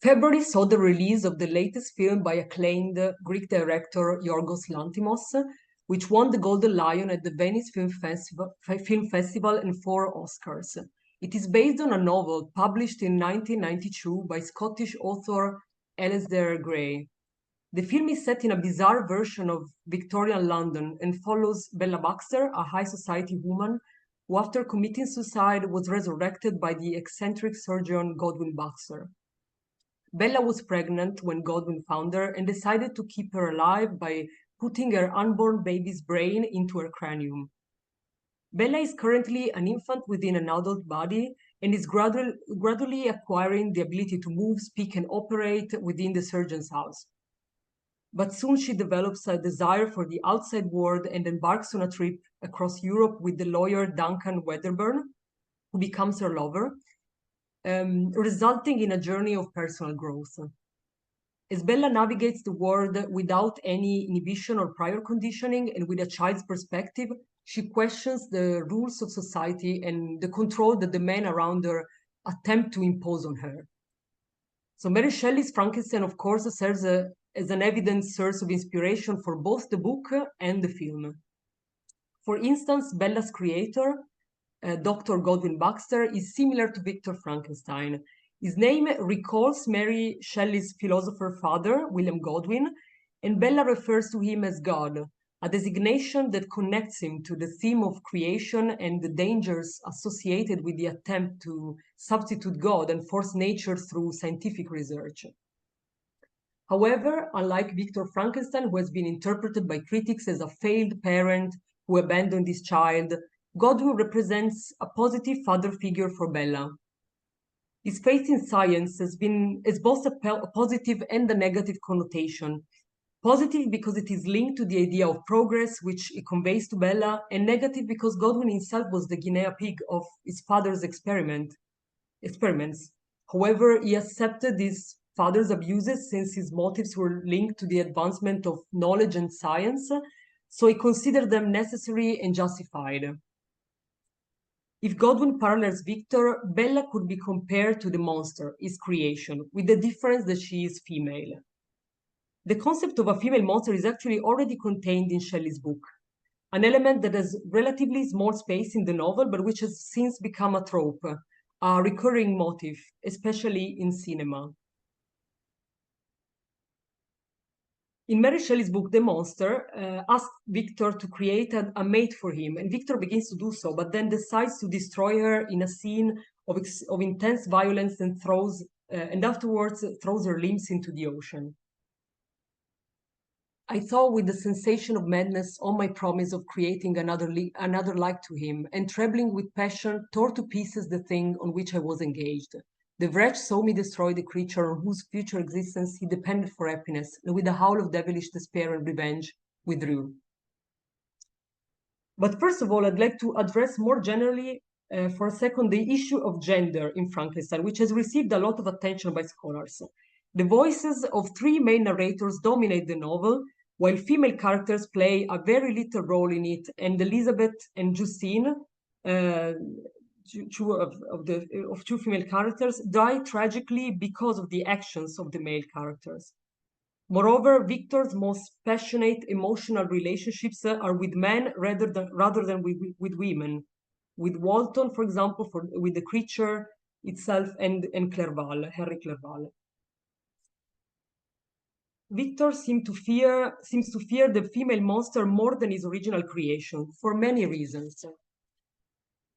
February saw the release of the latest film by acclaimed Greek director Yorgos Lanthimos, which won the Golden Lion at the Venice Film Festival and 4 Oscars. It is based on a novel published in 1992 by Scottish author Alasdair Gray. The film is set in a bizarre version of Victorian London and follows Bella Baxter, a high society woman who, after committing suicide, was resurrected by the eccentric surgeon Godwin Baxter. Bella was pregnant when Godwin found her and decided to keep her alive by putting her unborn baby's brain into her cranium. Bella is currently an infant within an adult body and is gradually acquiring the ability to move, speak, and operate within the surgeon's house. But soon she develops a desire for the outside world and embarks on a trip across Europe with the lawyer Duncan Wedderburn, who becomes her lover, resulting in a journey of personal growth. As Bella navigates the world without any inhibition or prior conditioning and with a child's perspective, she questions the rules of society and the control that the men around her attempt to impose on her. So Mary Shelley's Frankenstein, of course, serves as an evident source of inspiration for both the book and the film. For instance, Bella's creator, Dr. Godwin Baxter, is similar to Victor Frankenstein. His name recalls Mary Shelley's philosopher father, William Godwin, and Bella refers to him as God, a designation that connects him to the theme of creation and the dangers associated with the attempt to substitute God and force nature through scientific research. However, unlike Victor Frankenstein, who has been interpreted by critics as a failed parent who abandoned his child, Godwin represents a positive father figure for Bella. His faith in science has both a positive and a negative connotation. Positive because it is linked to the idea of progress, which it conveys to Bella, and negative because Godwin himself was the guinea pig of his father's experiments. However, he accepted his father's abuses since his motives were linked to the advancement of knowledge and science, so he considered them necessary and justified. If Godwin parallels Victor, Bella could be compared to the monster, his creation, with the difference that she is female. The concept of a female monster is actually already contained in Shelley's book, an element that has relatively small space in the novel, but which has since become a trope, a recurring motif, especially in cinema. In Mary Shelley's book, the monster asks Victor to create a mate for him, and Victor begins to do so, but then decides to destroy her in a scene of intense violence and afterwards throws her limbs into the ocean. I thought with the sensation of madness on my promise of creating another like to him, and trembling with passion, tore to pieces the thing on which I was engaged. The wretch saw me destroy the creature on whose future existence he depended for happiness, and with a howl of devilish despair and revenge, withdrew. But first of all, I'd like to address more generally for a second the issue of gender in Frankenstein, which has received a lot of attention by scholars. The voices of 3 main narrators dominate the novel, while female characters play a very little role in it, and Elizabeth and Justine, two female characters, die tragically because of the actions of the male characters. Moreover, Victor's most passionate emotional relationships are with men rather than with women. With Walton, for example, with the creature itself, and Clerval, Henry Clerval. Victor seems to fear the female monster more than his original creation for many reasons.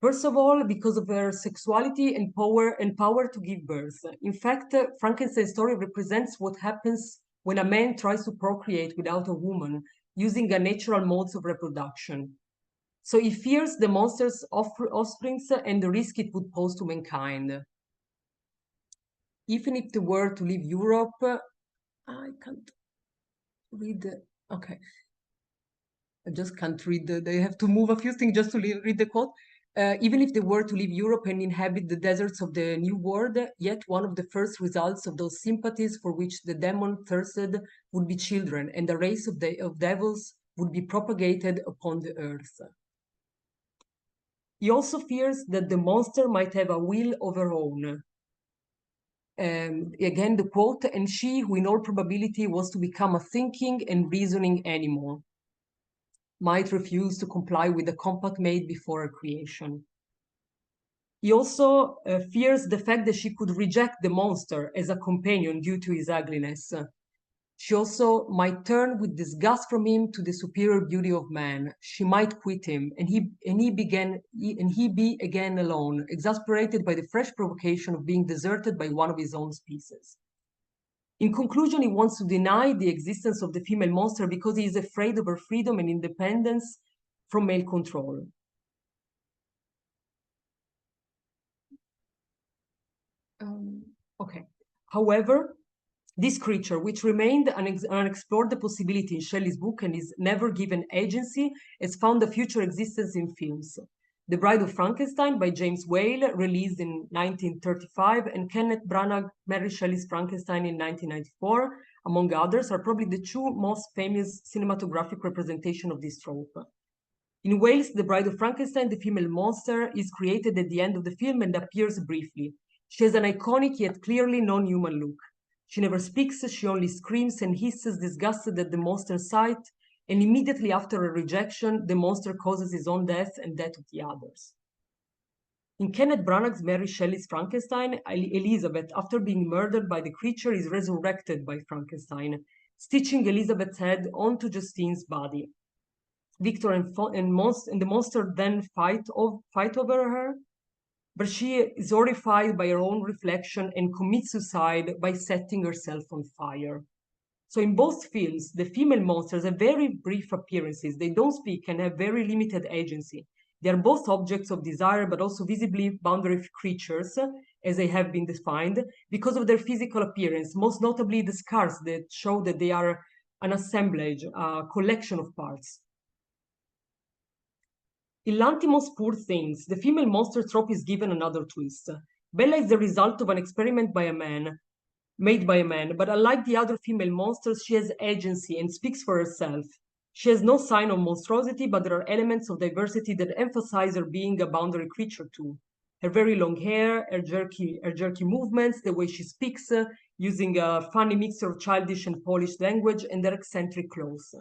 First of all, because of her sexuality and power to give birth. In fact, Frankenstein's story represents what happens when a man tries to procreate without a woman, using unnatural modes of reproduction. So he fears the monster's offsprings and the risk it would pose to mankind. Even if they were to leave Europe, I can't read okay. I just can't read they have to move a few things just to read the quote. Even if they were to leave Europe and inhabit the deserts of the New World, yet one of the first results of those sympathies for which the demon thirsted would be children, and a race of devils would be propagated upon the earth. He also fears that the monster might have a will of her own. Again, the quote, and she who in all probability was to become a thinking and reasoning animal, might refuse to comply with the compact made before her creation. He also fears the fact that she could reject the monster as a companion due to his ugliness. She also might turn with disgust from him to the superior beauty of man. She might quit him, and he be again alone, exasperated by the fresh provocation of being deserted by one of his own species. In conclusion, he wants to deny the existence of the female monster because he is afraid of her freedom and independence from male control. Okay. However, this creature, which remained unexplored the possibility in Shelley's book and is never given agency, has found a future existence in films. The Bride of Frankenstein by James Whale, released in 1935, and Kenneth Branagh, Mary Shelley's Frankenstein in 1994, among others, are probably the two most famous cinematographic representations of this trope. In Whale's The Bride of Frankenstein, the female monster is created at the end of the film and appears briefly. She has an iconic yet clearly non-human look. She never speaks, she only screams and hisses, disgusted at the monster's sight, and immediately after a rejection, the monster causes his own death and that of the others. In Kenneth Branagh's Mary Shelley's Frankenstein, Elizabeth, after being murdered by the creature, is resurrected by Frankenstein, stitching Elizabeth's head onto Justine's body. Victor and the monster then fight over her, but she is horrified by her own reflection and commits suicide by setting herself on fire. So in both films, the female monsters have very brief appearances. They don't speak and have very limited agency. They are both objects of desire, but also visibly boundary creatures, as they have been defined, because of their physical appearance, most notably the scars that show that they are an assemblage, a collection of parts. In Lanthimos' Poor Things, the female monster trope is given another twist. Bella is the result of an experiment made by a man, but unlike the other female monsters, she has agency and speaks for herself. She has no sign of monstrosity, but there are elements of diversity that emphasize her being a boundary creature too. Her very long hair, her jerky movements, the way she speaks, using a funny mixture of childish and polished language, and their eccentric clothes.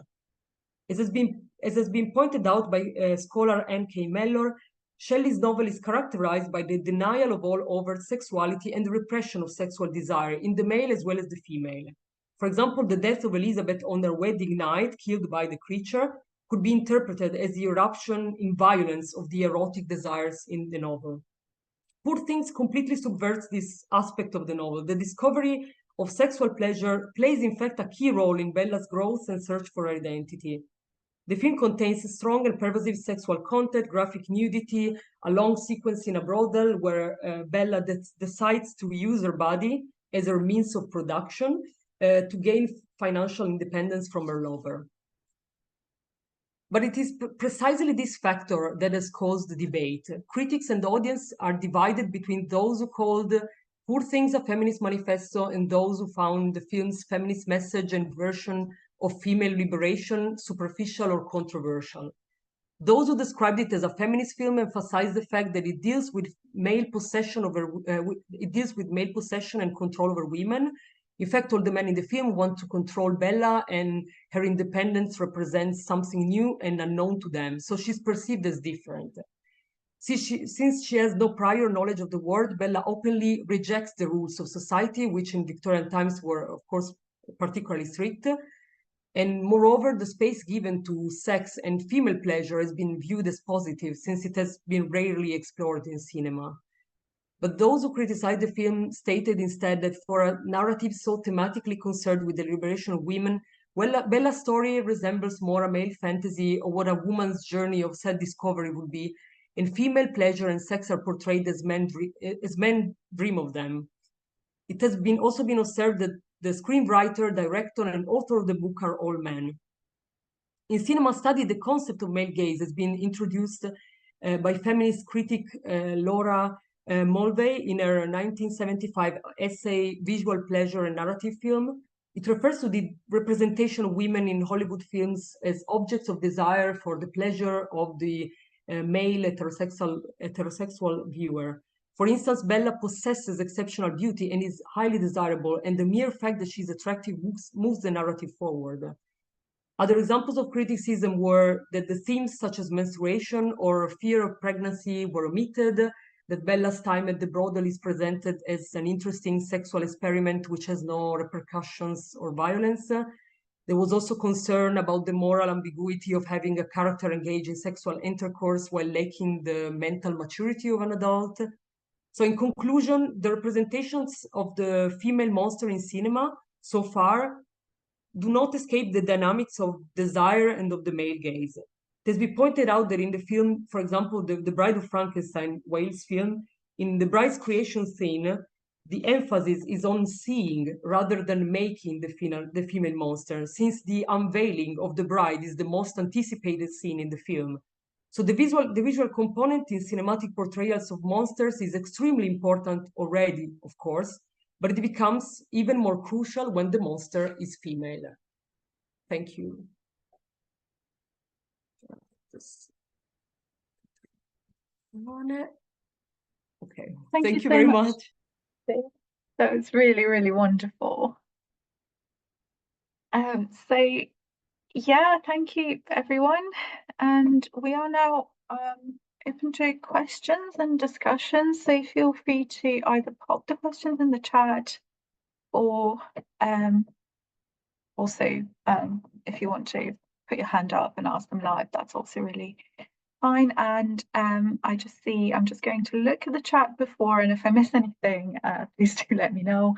As has been pointed out by scholar N.K. Mellor, Shelley's novel is characterized by the denial of all overt sexuality and the repression of sexual desire in the male as well as the female. For example, the death of Elizabeth on her wedding night, killed by the creature, could be interpreted as the eruption in violence of the erotic desires in the novel. Poor Things completely subverts this aspect of the novel. The discovery of sexual pleasure plays, in fact, a key role in Bella's growth and search for her identity. The film contains strong and pervasive sexual content, graphic nudity, a long sequence in a brothel where Bella decides to use her body as her means of production to gain financial independence from her lover. But it is precisely this factor that has caused the debate. Critics and the audience are divided between those who called Poor Things a feminist manifesto and those who found the film's feminist message and version of female liberation superficial or controversial. Those who described it as a feminist film emphasize the fact that it deals with male possession and control over women. In fact, all the men in the film want to control Bella, and her independence represents something new and unknown to them. So she's perceived as different. Since she has no prior knowledge of the world, Bella openly rejects the rules of society, which in Victorian times were, of course, particularly strict. And moreover, the space given to sex and female pleasure has been viewed as positive, since it has been rarely explored in cinema. But those who criticized the film stated instead that for a narrative so thematically concerned with the liberation of women, Bella's story resembles more a male fantasy of what a woman's journey of self-discovery would be, and female pleasure and sex are portrayed as men dream of them. It has also been observed that the screenwriter, director, and author of the book are all men. In cinema study, the concept of male gaze has been introduced by feminist critic Laura Mulvey in her 1975 essay, Visual Pleasure and Narrative Film. It refers to the representation of women in Hollywood films as objects of desire for the pleasure of the male heterosexual viewer. For instance, Bella possesses exceptional beauty and is highly desirable, and the mere fact that she's attractive moves the narrative forward. Other examples of criticism were that the themes such as menstruation or fear of pregnancy were omitted, that Bella's time at the brothel is presented as an interesting sexual experiment which has no repercussions or violence. There was also concern about the moral ambiguity of having a character engage in sexual intercourse while lacking the mental maturity of an adult. So in conclusion, the representations of the female monster in cinema so far do not escape the dynamics of desire and of the male gaze. It has been pointed out that in the film, for example, the Bride of Frankenstein, Wales film, in the bride's creation scene, the emphasis is on seeing rather than making the female monster, since the unveiling of the bride is the most anticipated scene in the film. So the visual component in cinematic portrayals of monsters is extremely important already, of course, but it becomes even more crucial when the monster is female. Thank you. Okay, thank you very much. That was really, really wonderful. So yeah, thank you everyone. And we are now open to questions and discussions. So feel free to either pop the questions in the chat or also if you want to put your hand up and ask them live, that's also really fine. And I'm just going to look at the chat before, and if I miss anything, please do let me know.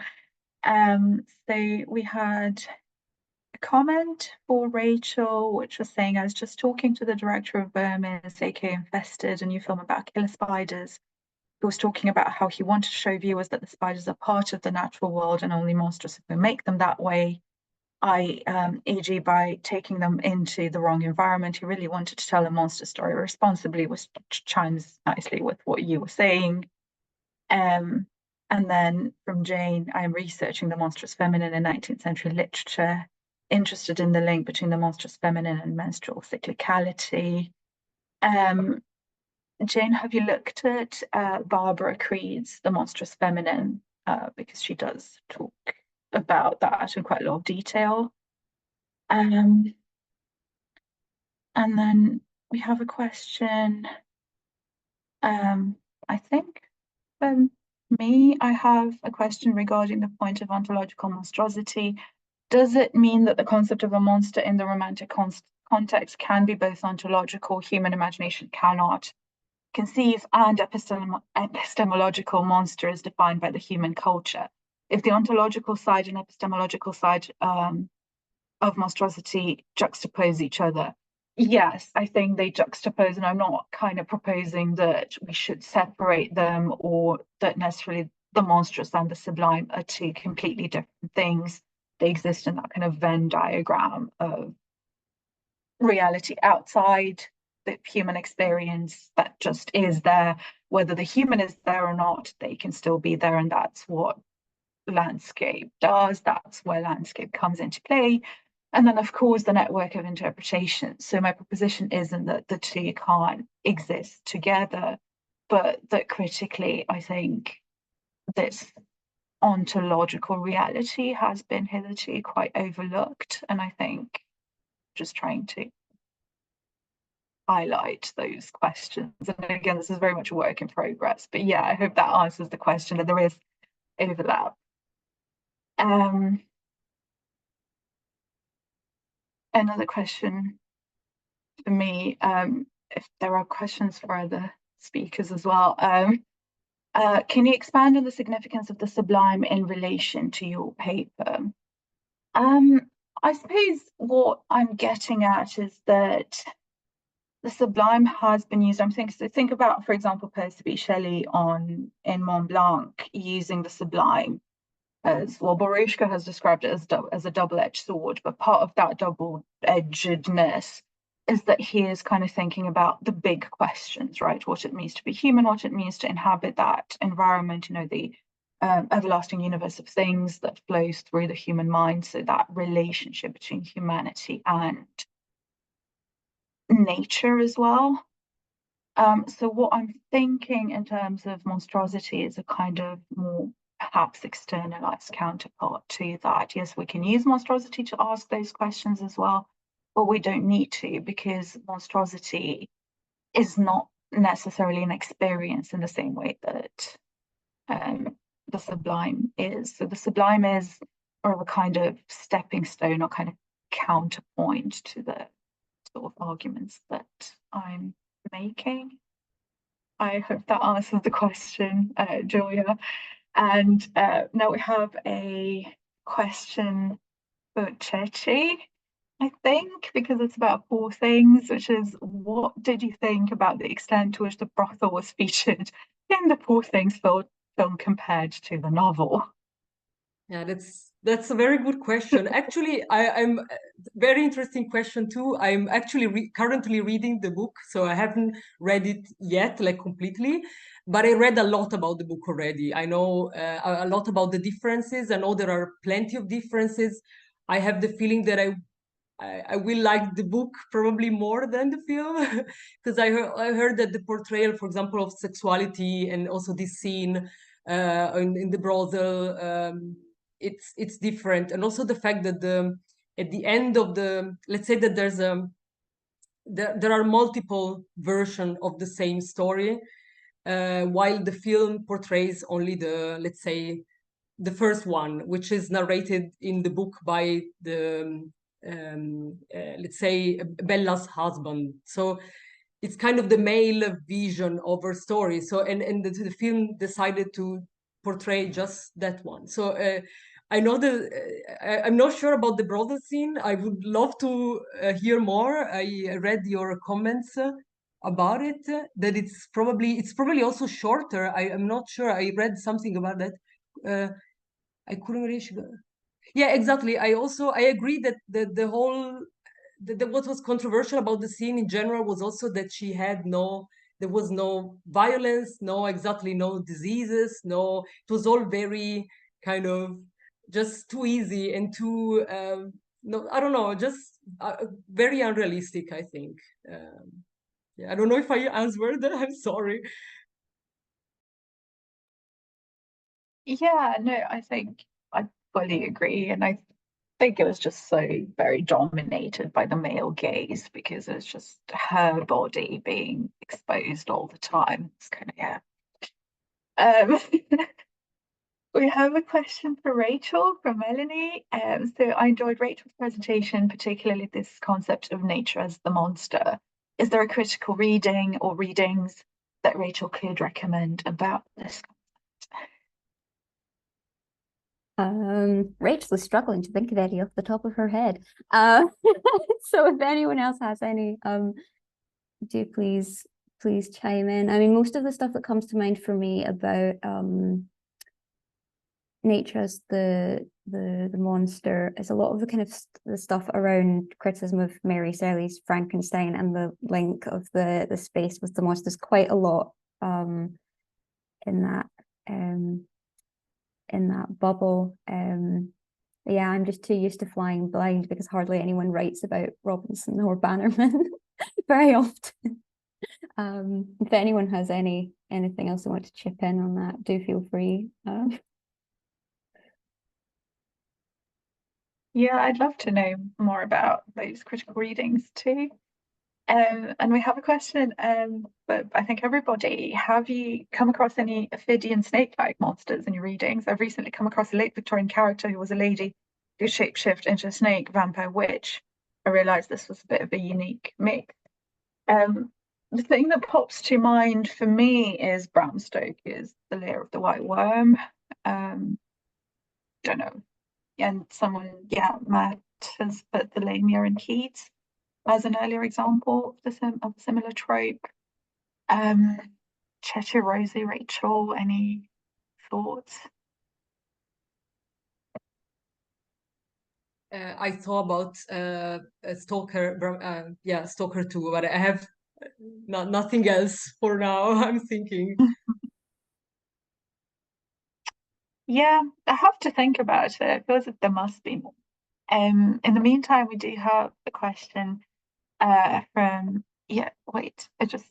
So we had a comment for Rachel, which was saying, I was just talking to the director of Vermin's, aka Infested, a new film about killer spiders, who was talking about how he wanted to show viewers that the spiders are part of the natural world and only monstrous if we make them that way. E.g. by taking them into the wrong environment. He really wanted to tell a monster story responsibly, which chimes nicely with what you were saying. And then from Jane, I am researching the monstrous feminine in 19th century literature, interested in the link between the monstrous feminine and menstrual cyclicality. Jane, have you looked at Barbara Creed's The Monstrous Feminine? Because she does talk about that in quite a lot of detail. And then we have a question, I think me, I have a question regarding the point of ontological monstrosity. Does it mean that the concept of a monster in the romantic context can be both ontological, human imagination cannot conceive, and epistemological monster is defined by the human culture? If the ontological side and epistemological side of monstrosity juxtapose each other, yes, I think they juxtapose, and I'm not kind of proposing that we should separate them or that necessarily the monstrous and the sublime are two completely different things. They exist in that kind of Venn diagram of reality outside the human experience that just is there. Whether the human is there or not, they can still be there, and that's what landscape does. That's where landscape comes into play. And then, of course, the network of interpretation. So my proposition isn't that the two can't exist together, but that critically, I think this ontological reality has been hitherto quite overlooked. And I think just trying to highlight those questions. And again, this is very much a work in progress. But yeah, I hope that answers the question, that there is overlap. Another question for me, if there are questions for other speakers as well, can you expand on the significance of the sublime in relation to your paper? I suppose what I'm getting at is that the sublime has been used. I'm thinking, so think about, for example, Percy B. Shelley in Mont Blanc using the sublime as well. Baruchka has described it as a double-edged sword, but part of that double-edgedness is that he is kind of thinking about the big questions, right? What it means to be human, what it means to inhabit that environment, the everlasting universe of things that flows through the human mind. So that relationship between humanity and nature as well. So what I'm thinking in terms of monstrosity is a kind of more perhaps externalized counterpart to that. Yes, we can use monstrosity to ask those questions as well, but we don't need to, because monstrosity is not necessarily an experience in the same way that the sublime is. So the sublime is more of a kind of stepping stone or kind of counterpoint to the sort of arguments that I'm making. I hope that answers the question, Julia. And now we have a question for Chechi, I think, because it's about Poor Things, which is, what did you think about the extent to which the brothel was featured in the Poor Things film compared to the novel? Yeah, that's a very good question. Actually, I'm very interesting question too. I'm actually currently reading the book, so I haven't read it yet, like completely, but I read a lot about the book already. I know a lot about the differences. I know there are plenty of differences. I have the feeling that I will like the book probably more than the film, because I heard that the portrayal, for example, of sexuality and also this scene in the brothel, it's different, and also the fact that at the end of let's say that there are multiple versions of the same story, while the film portrays only let's say the first one, which is narrated in the book by let's say Bella's husband. So it's kind of the male vision of her story. So and the film decided to portray just that one. So I know that I'm not sure about the brother scene. I would love to hear more. I read your comments about it. That it's probably also shorter. I'm not sure. I read something about that. I couldn't reach. Yeah, exactly. I agree that the whole what was controversial about the scene in general was also that there was no violence, no diseases, it was all very kind of just too easy and too no, I don't know, just very unrealistic, I think. Yeah, I don't know if I answered. I'm sorry. Yeah, no, I think I fully agree. And I think it was just so very dominated by the male gaze, because it's just her body being exposed all the time. It's kind of, yeah. Um, we have a question for Rachel from Melanie. So I enjoyed Rachel's presentation, particularly this concept of nature as the monster. Is there a critical reading or readings that Rachel could recommend about this? Rachel is struggling to think of any off the top of her head. So if anyone else has any, do please chime in. I mean, most of the stuff that comes to mind for me about nature as the monster is a lot of the kind of the stuff around criticism of Mary Shelley's Frankenstein and the link of the space with the monster. There's quite a lot in that bubble. Yeah, I'm just too used to flying blind because hardly anyone writes about Robinson or Bannerman very often. If anyone has anything else they want to chip in on that, do feel free. Yeah, I'd love to know more about those critical readings too. And we have a question, but I think everybody, have you come across any Ophidian snake-like monsters in your readings? I've recently come across a late Victorian character who was a lady who shapeshift into a snake, vampire, witch. I realised this was a bit of a unique mix. The thing that pops to mind for me is Bram Stoker's The Lair of the White Worm. Don't know. And someone, yeah, Matt has put the Lamia and Keats as an earlier example of a similar trope. Chechi, Rosie, Rachel, any thoughts? I thought about Stalker, Stalker too, but I have nothing else for now. I'm thinking. Yeah, I have to think about it. It feels like there must be more. In the meantime, we do have a question from, yeah, wait, I just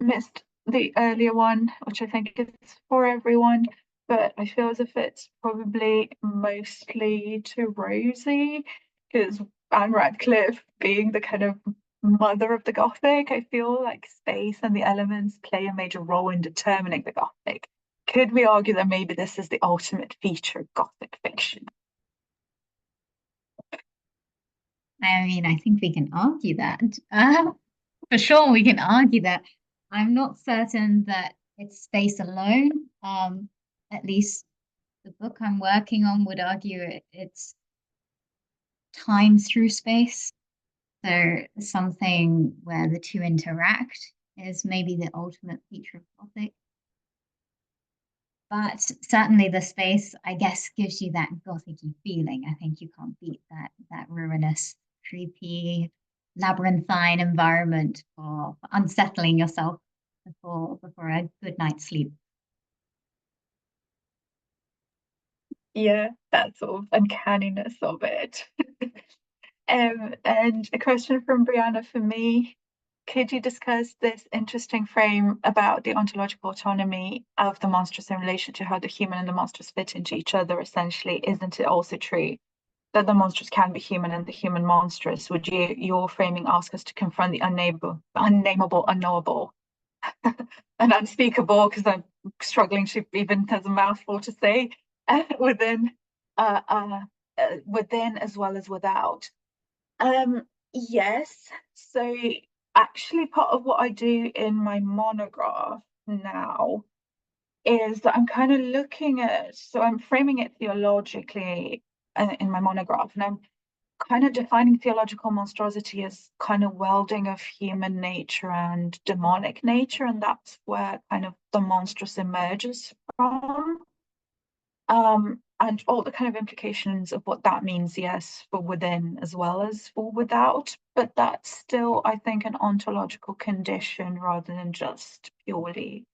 missed the earlier one, which I think is for everyone, but I feel as if it's probably mostly to Rosie, because Anne Radcliffe being the kind of mother of the Gothic, I feel like space and the elements play a major role in determining the Gothic. Could we argue that maybe this is the ultimate feature of Gothic fiction? I mean, I think we can argue that. For sure, we can argue that. I'm not certain that it's space alone. At least the book I'm working on would argue it's time through space. So something where the two interact is maybe the ultimate feature of Gothic. But certainly the space, I guess, gives you that Gothic-y feeling. I think you can't beat that ruinous, creepy, labyrinthine environment for unsettling yourself before a good night's sleep. Yeah, that sort of uncanniness of it. And a question from Brianna for me. Could you discuss this interesting frame about the ontological autonomy of the monstrous in relation to how the human and the monstrous fit into each other, essentially? Isn't it also true that the monstrous can be human and the human monstrous? Would your framing ask us to confront the unnameable, unknowable, and unspeakable, because I'm struggling to even as a mouthful to say, within within as well as without? Yes. So actually part of what I do in my monograph now is that I'm kind of looking at, so I'm framing it theologically in my monograph, and I'm kind of defining theological monstrosity as kind of welding of human nature and demonic nature, and that's where kind of the monstrous emerges from. And all the kind of implications of what that means, yes, for within as well as for without. But that's still, I think, an ontological condition rather than just purely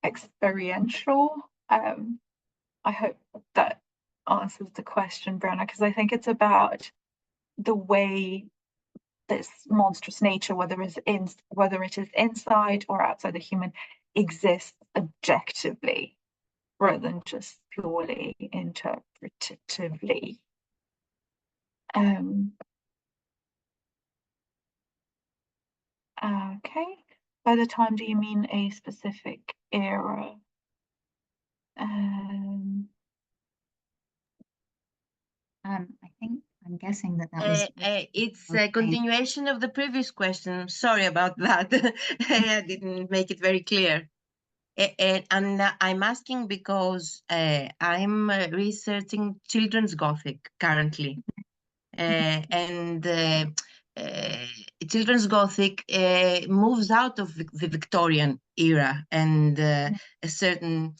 experiential. I hope that answers the question, Brenna, because I think it's about the way this monstrous nature, whether it is inside or outside the human, exists objectively, rather than just purely interpretatively. Okay. By the time, do you mean a specific era? I think I'm guessing that was. It's a continuation of the previous question. Sorry about that. I didn't make it very clear. And I'm asking because I'm researching children's Gothic currently. And children's Gothic moves out of the Victorian era and a certain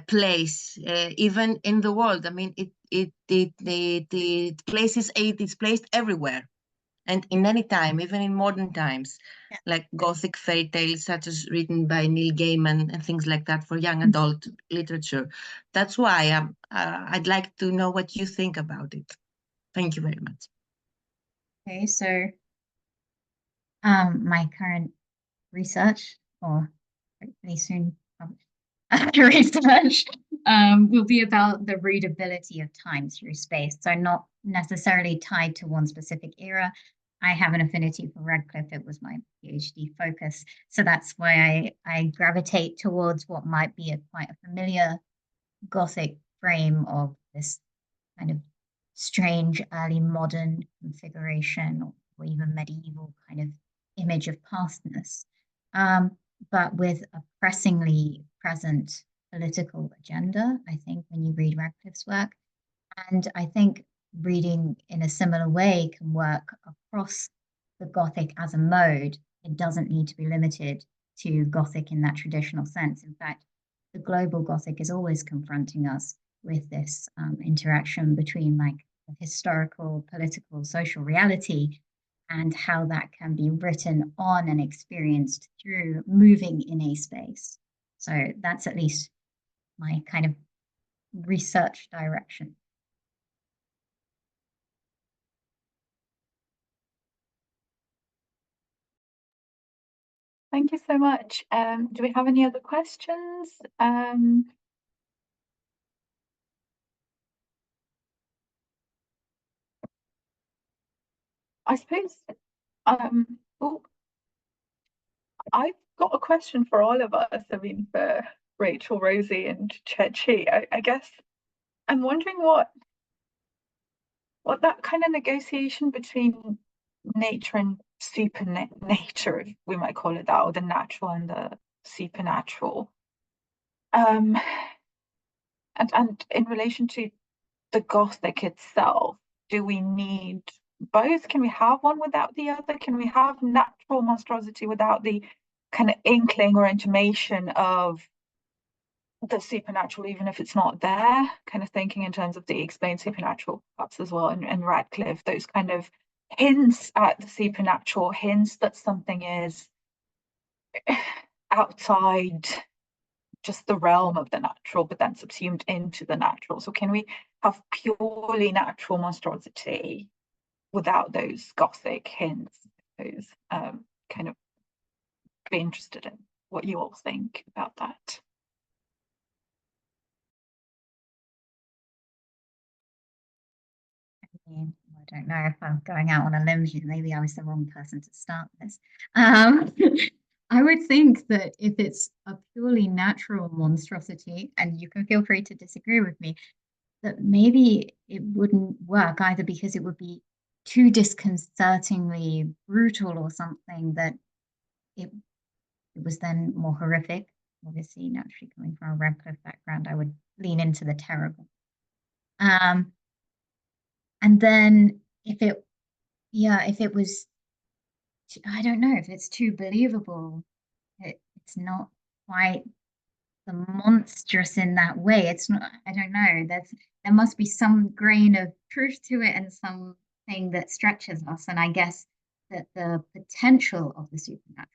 place, even in the world. I mean, it's placed everywhere and in any time, even in modern times, like Gothic fairy tales, such as written by Neil Gaiman and things like that for young adult literature. That's why I'd like to know what you think about it. Thank you very much. Okay, so my current research, or hopefully soon research, will be about the readability of time through space. So not necessarily tied to one specific era. I have an affinity for Radcliffe. It was my PhD focus. So that's why I gravitate towards what might be quite a familiar Gothic frame of this kind of strange early modern configuration, or even medieval kind of image of pastness, but with a pressingly present political agenda, I think, when you read Radcliffe's work. And I think reading in a similar way can work across the Gothic as a mode. It doesn't need to be limited to Gothic in that traditional sense. In fact, the global Gothic is always confronting us with this interaction between like the historical, political, social reality and how that can be written on and experienced through moving in a space. So that's at least my kind of research direction. Thank you so much. Do we have any other questions? I suppose, oh, I've got a question for all of us. I mean, for Rachel, Rosie, and Chechi. I guess I'm wondering what that kind of negotiation between nature and supernature, if we might call it that, or the natural and the supernatural. And in relation to the Gothic itself, do we need both? Can we have one without the other? Can we have natural monstrosity without the kind of inkling or intimation of the supernatural, even if it's not there? Kind of thinking in terms of the explained supernatural, perhaps as well, and Radcliffe, those kind of hints at the supernatural, hints that something is outside just the realm of the natural, but then subsumed into the natural. So can we have purely natural monstrosity without those Gothic hints? Those kind of be interested in what you all think about that. I don't know if I'm going out on a limb here. Maybe I was the wrong person to start this. I would think that if it's a purely natural monstrosity, and you can feel free to disagree with me, that maybe it wouldn't work either because it would be too disconcertingly brutal or something, that it was then more horrific. Obviously, naturally coming from a Radcliffe background, I would lean into the terrible. And then if it was, I don't know, if it's too believable, it's not quite the monstrous in that way. It's not, I don't know, there must be some grain of truth to it and something that stretches us. And I guess that the potential of the supernatural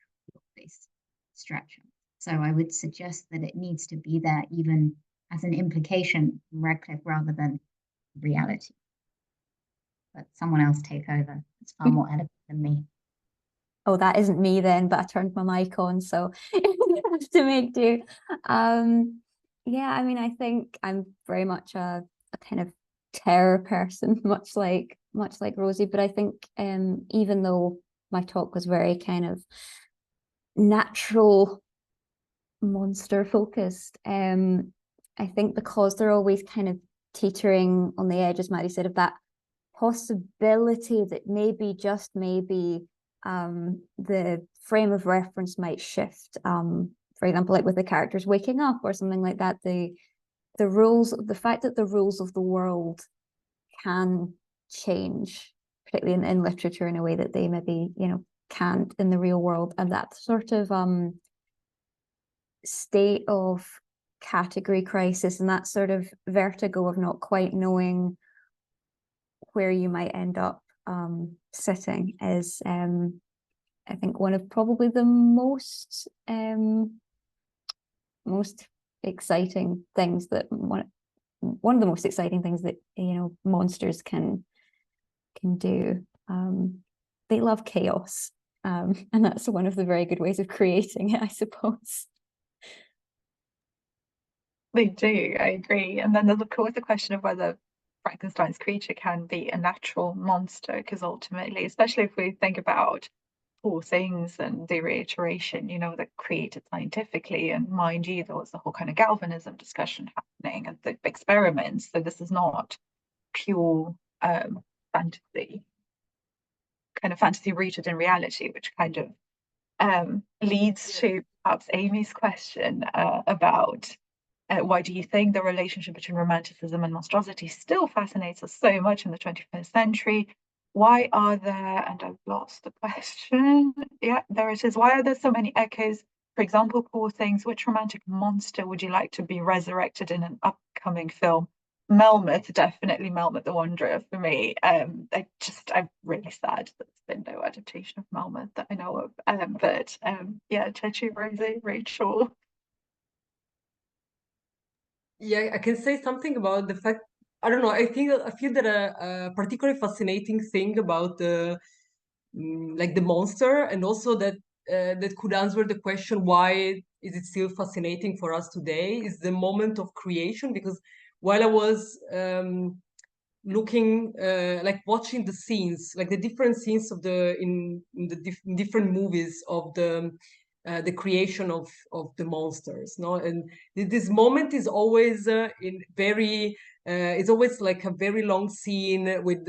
is stretch. So I would suggest that it needs to be there even as an implication from Radcliffe rather than reality. But someone else take over. It's far more eloquent than me. Oh, that isn't me then, but I turned my mic on, so you have to make do. Yeah, I mean, I think I'm very much a kind of terror person, much like Rosie. But I think even though my talk was very kind of natural monster focused, I think because they're always kind of teetering on the edge, as Maddie said, of that possibility that maybe, just maybe, the frame of reference might shift. For example, like with the characters waking up or something like that, the fact that the rules of the world can change, particularly in literature, in a way that they maybe, can't in the real world, and that sort of state of category crisis and that sort of vertigo of not quite knowing where you might end up sitting is, I think, one of probably the most exciting things that one of the most exciting things that monsters can do. They love chaos, and that's one of the very good ways of creating it, I suppose. They do, I agree. And then there's of course the question of whether Frankenstein's creature can be a natural monster, because ultimately, especially if we think about Poor Things and the reiteration, that created scientifically, and mind you, there was the whole kind of galvanism discussion happening and the experiments. So this is not pure fantasy rooted in reality, which kind of leads to perhaps Amy's question about why do you think the relationship between Romanticism and monstrosity still fascinates us so much in the 21st century? Why are there, and I've lost the question. Yeah, there it is. Why are there so many echoes? For example, Poor Things, which romantic monster would you like to be resurrected in an upcoming film? Melmoth, definitely Melmoth the Wanderer for me. I'm really sad that there's been no adaptation of Melmoth that I know of. But yeah, Chechi, Rosie, Rachel. Yeah, I can say something about the fact, I don't know, I feel that a particularly fascinating thing about like the monster, and also that that could answer the question, why is it still fascinating for us today, is the moment of creation. Because while I was looking, like watching the scenes, like the different scenes of in the different movies of the creation of the monsters, no, and this moment is always it's always like a very long scene with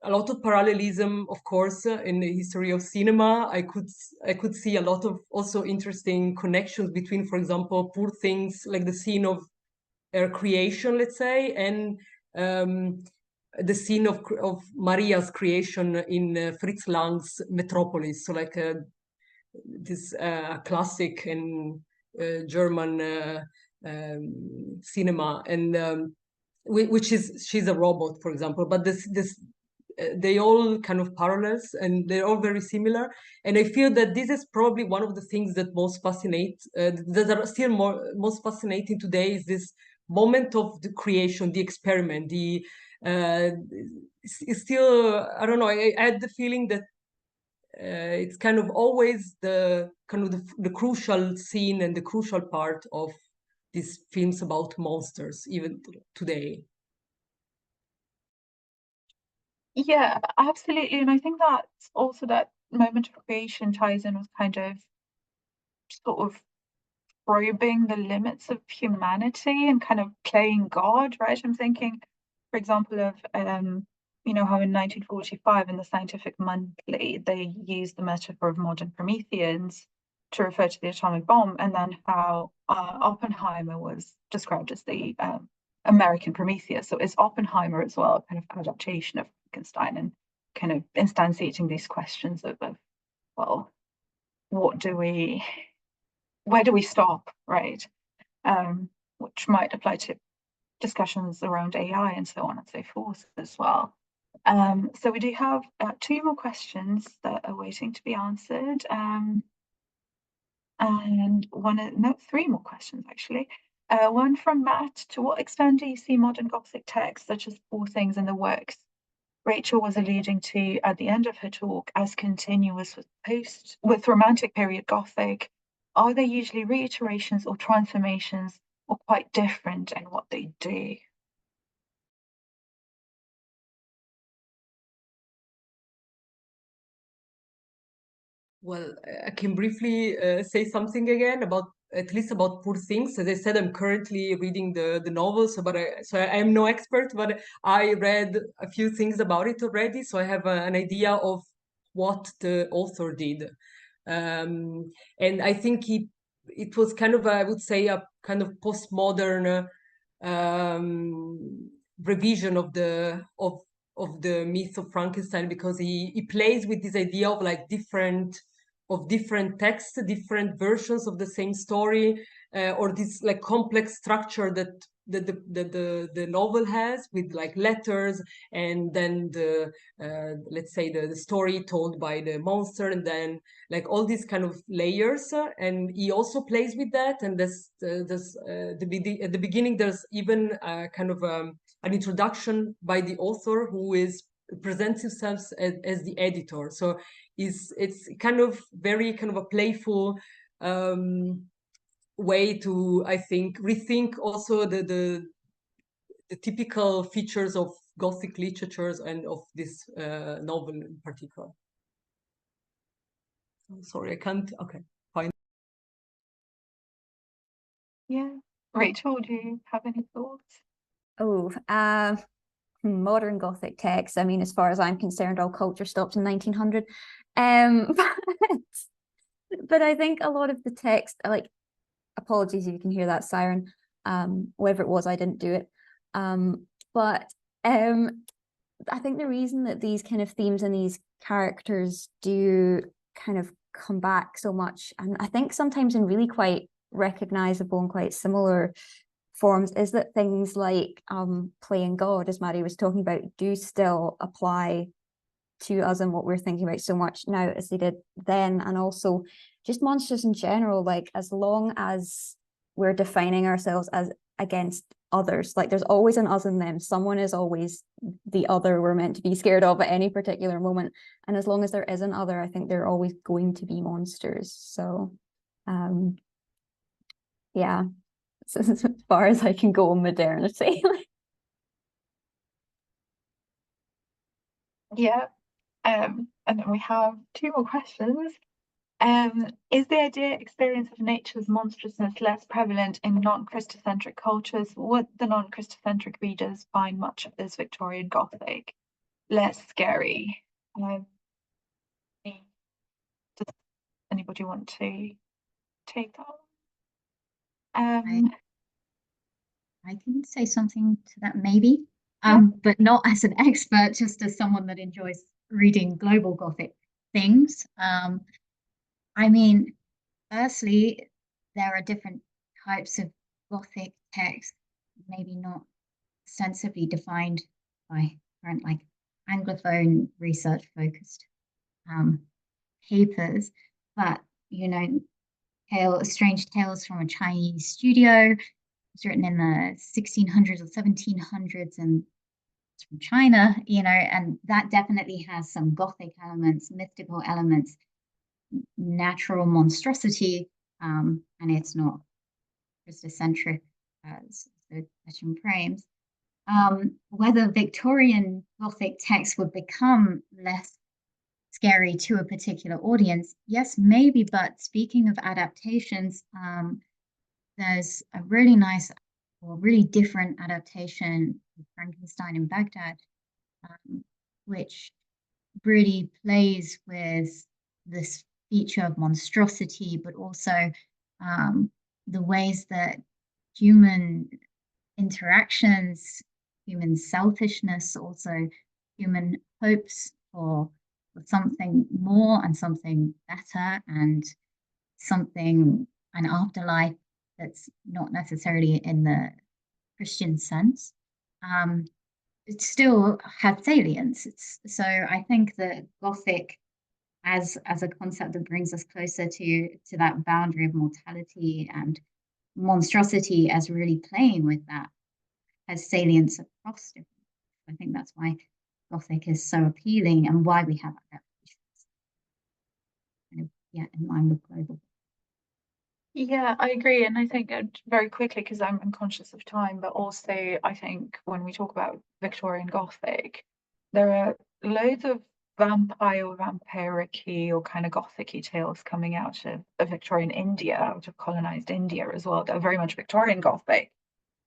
a lot of parallelism, of course, in the history of cinema. I could see a lot of also interesting connections between, for example, Poor Things, like the scene of creation, let's say, and the scene of Maria's creation in Fritz Lang's Metropolis. So like this classic in German cinema, and which is she's a robot, for example. But this they all kind of parallels, and they're all very similar. And I feel that this is probably one of the things that most fascinate, that are still most fascinating today, is this moment of the creation, the experiment, it's still, I don't know, I had the feeling that it's kind of always the crucial scene and the crucial part of these films about monsters, even today. Yeah, absolutely. And I think that's also that moment of creation ties in with kind of sort of probing the limits of humanity and kind of playing God, right? I'm thinking, for example, of you know, how in 1945 in the Scientific Monthly they used the metaphor of modern Prometheans to refer to the atomic bomb, and then how Oppenheimer was described as the American Prometheus. So is Oppenheimer as well kind of adaptation of Frankenstein, and kind of instantiating these questions of well, where do we stop, right? Which might apply to discussions around AI and so on and so forth as well. So we do have 2 more questions that are waiting to be answered. And 3 more questions actually. One from Matt: to what extent do you see modern Gothic texts such as Poor Things and the works Rachel was alluding to at the end of her talk as continuous with Romantic period Gothic? Are they usually reiterations or transformations, or quite different in what they do? Well, I can briefly say something again about, at least about Poor Things. As I said, I'm currently reading the novel, so I'm no expert, but I read a few things about it already, so I have an idea of what the author did. And I think it was kind of, I would say, a kind of postmodern revision of the myth of Frankenstein, because he plays with this idea of like different texts, different versions of the same story, or this like complex structure that the novel has, with like letters, and then let's say the story told by the monster, and then like all these kind of layers, and he also plays with that. And at the beginning there's even kind of an introduction by the author, who presents himself as the editor. So it's kind of very kind of a playful way to, I think, rethink also the typical features of Gothic literatures and of this novel in particular. Sorry, I can't. Okay, fine. Yeah, Rachel, do you have any thoughts? Oh, modern Gothic texts. I mean, as far as I'm concerned, all culture stopped in 1900. But I think a lot of the text, like, apologies if you can hear that siren, whatever it was, I didn't do it. But I think the reason that these kind of themes and these characters do kind of come back so much, and I think sometimes in really quite recognizable and quite similar forms, is that things like playing God, as Maddie was talking about, do still apply to us and what we're thinking about so much now as they did then. And also just monsters in general, like as long as we're defining ourselves as against others. Like there's always an us and them. Someone is always the other we're meant to be scared of at any particular moment. And as long as there is an other, I think there are always going to be monsters. So yeah, this is as far as I can go on modernity. Yeah. And then we have two more questions. Is the idea experience of nature's monstrousness less prevalent in non-Christocentric cultures? Would the non-Christocentric readers find much of this Victorian Gothic less scary? Does anybody want to take that one? I can say something to that maybe, but not as an expert, just as someone that enjoys reading global Gothic things. I mean, firstly, there are different types of Gothic text, maybe not extensively defined by current like Anglophone research focused papers, but you know, Strange Tales from a Chinese Studio was written in the 1600s or 1700s, and it's from China, you know, and that definitely has some Gothic elements, mythical elements, natural monstrosity, and it's not Christocentric as the question frames. Whether Victorian Gothic texts would become less scary to a particular audience, yes, maybe, but speaking of adaptations, there's a really nice or really different adaptation of Frankenstein in Baghdad, which really plays with this feature of monstrosity, but also the ways that human interactions, human selfishness, also human hopes for something more and something better and something, an afterlife that's not necessarily in the Christian sense, it still has salience. So I think that Gothic as a concept that brings us closer to that boundary of mortality and monstrosity as really playing with that has salience across different. I think that's why Gothic is so appealing and why we have adaptations. Kind of, yeah, in line with global. Yeah, I agree. And I think very quickly, because I'm conscious of time, but also I think when we talk about Victorian Gothic, there are loads of vampire or vampiric-y or kind of Gothic-y tales coming out of Victorian India, out of colonized India as well, that are very much Victorian Gothic,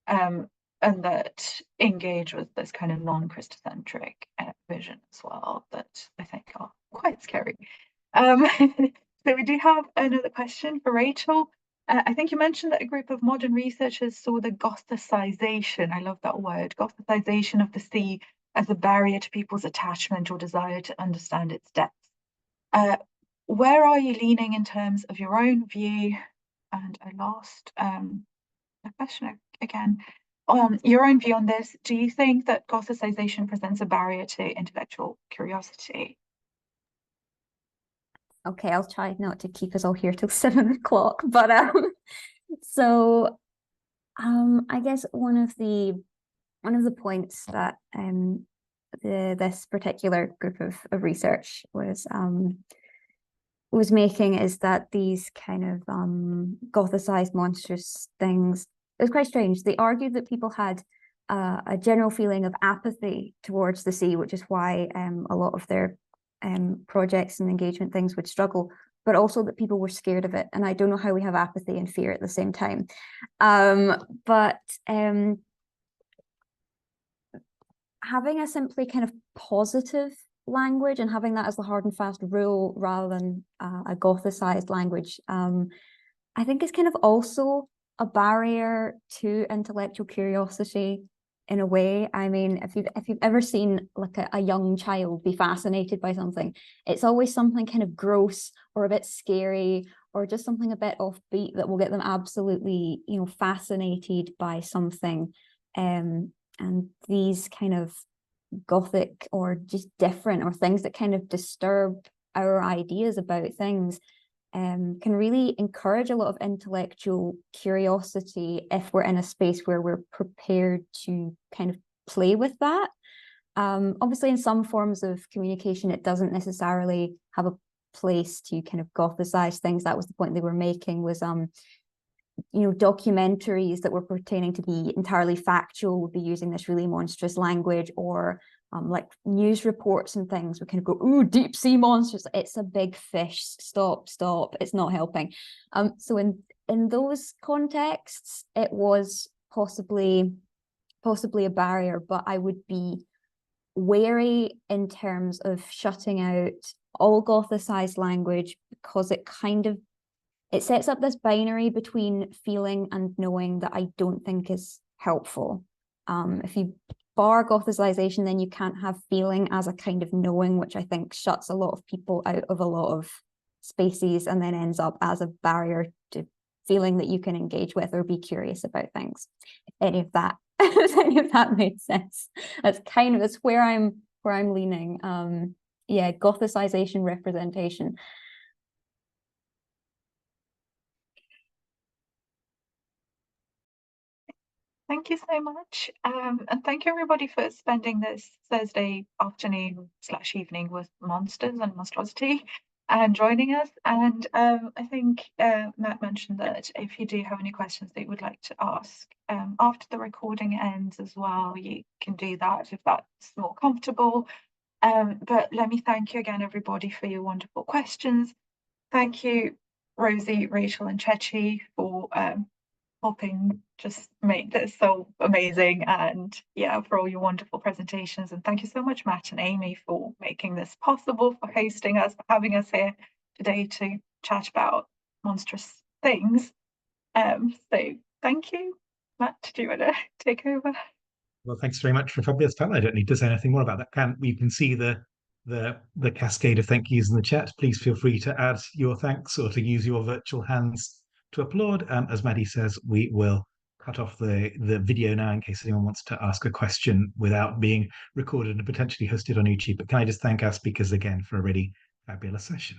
and that engage with this kind of non-Christocentric vision as well, that I think are quite scary. So we do have another question for Rachel. I think you mentioned that a group of modern researchers saw the Gothicization, I love that word, Gothicization of the sea as a barrier to people's attachment or desire to understand its depths. Where are you leaning in terms of your own view? And I lost the question again. Your own view on this. Do you think that Gothicization presents a barrier to intellectual curiosity? Okay, I'll try not to keep us all here till 7 o'clock, but so I guess one of the points that this particular group of research was making is that these kind of Gothicized monstrous things, it was quite strange. They argued that people had a general feeling of apathy towards the sea, which is why a lot of their projects and engagement things would struggle, but also that people were scared of it. And I don't know how we have apathy and fear at the same time. But having a simply kind of positive language and having that as the hard and fast rule rather than a Gothicized language, I think is kind of also a barrier to intellectual curiosity in a way. I mean, if you've ever seen like a young child be fascinated by something, it's always something kind of gross or a bit scary or just something a bit offbeat that will get them absolutely, you know, fascinated by something. And these kind of Gothic or just different or things that kind of disturb our ideas about things can really encourage a lot of intellectual curiosity if we're in a space where we're prepared to kind of play with that. Obviously, in some forms of communication, it doesn't necessarily have a place to kind of gothicize things. That was the point they were making, was documentaries that were pertaining to be entirely factual would be using this really monstrous language, or like news reports and things would kind of go, ooh, deep sea monsters, it's a big fish, stop, it's not helping. So in those contexts, it was possibly a barrier, but I would be wary in terms of shutting out all gothicized language, because it sets up this binary between feeling and knowing that I don't think is helpful. If you bar gothicization, then you can't have feeling as a kind of knowing, which I think shuts a lot of people out of a lot of spaces, and then ends up as a barrier to feeling that you can engage with or be curious about things. If any of that made sense. That's where I'm leaning. Yeah, gothicization, representation. Thank you so much. And thank you everybody for spending this Thursday afternoon / evening with Monsters and Monstrosity and joining us. And I think Matt mentioned that if you do have any questions that you would like to ask after the recording ends as well, you can do that if that's more comfortable. But let me thank you again, everybody, for your wonderful questions. Thank you, Rosie, Rachel, and Chechi, for helping just make this so amazing, and yeah, for all your wonderful presentations. And thank you so much, Matt and Amy, for making this possible, for hosting us, for having us here today to chat about monstrous things. So thank you. Matt, do you want to take over? Well, thanks very much for a fabulous panel. I don't need to say anything more about that. You can see the cascade of thank yous in the chat. Please feel free to add your thanks or to use your virtual hands to applaud. As Maddie says, we will cut off the video now in case anyone wants to ask a question without being recorded and potentially hosted on YouTube. But can I just thank our speakers again for a really fabulous session?